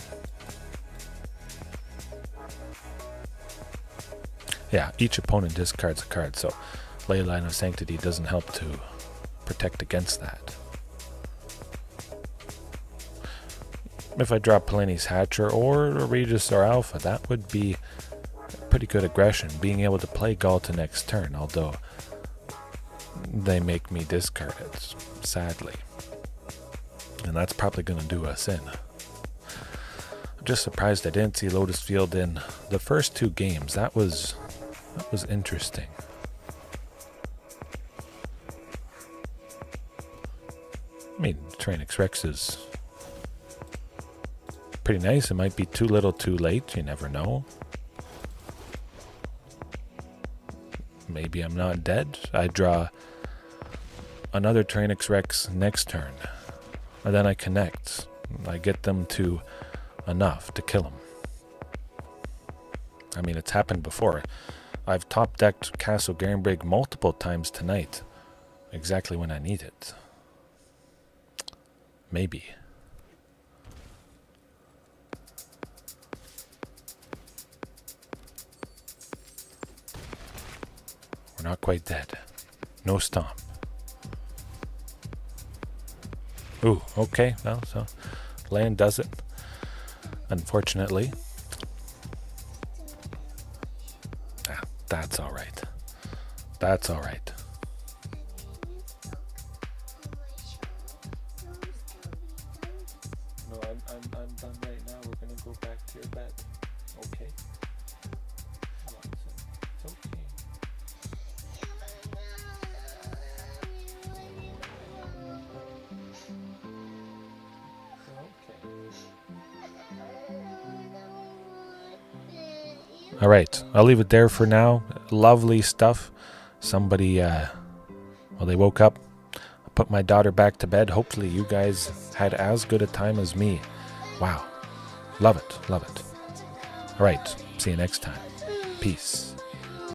Yeah, each opponent discards a card, so Leyline of Sanctity doesn't help to protect against that. If I drop Palani's Hatcher or a Regisaur Alpha, that would be pretty good aggression, being able to play Ghalta next turn, although they make me discard it, sadly. And that's probably going to do us in. I'm just surprised I didn't see Lotus Field in the first 2 games. That was interesting. I mean, Tyrranax Rex is pretty nice. It might be too little too late. You never know. Maybe I'm not dead. I draw another Tyrranax Rex next turn. And then I connect. I get them to enough to kill them. I mean, it's happened before. I've top-decked Castle Garenbrig multiple times tonight. Exactly when I need it. Maybe. We're not quite dead. No stomp. Ooh, okay. Well, so land does it. Unfortunately. That's alright. That's alright. No, I'm done right now. We're gonna go back to your bed. Okay. It's okay. All right, I'll leave it there for now. Lovely stuff. Somebody, well, they woke up. I put my daughter back to bed. Hopefully you guys had as good a time as me. Wow. Love it. Love it. All right, see you next time. Peace.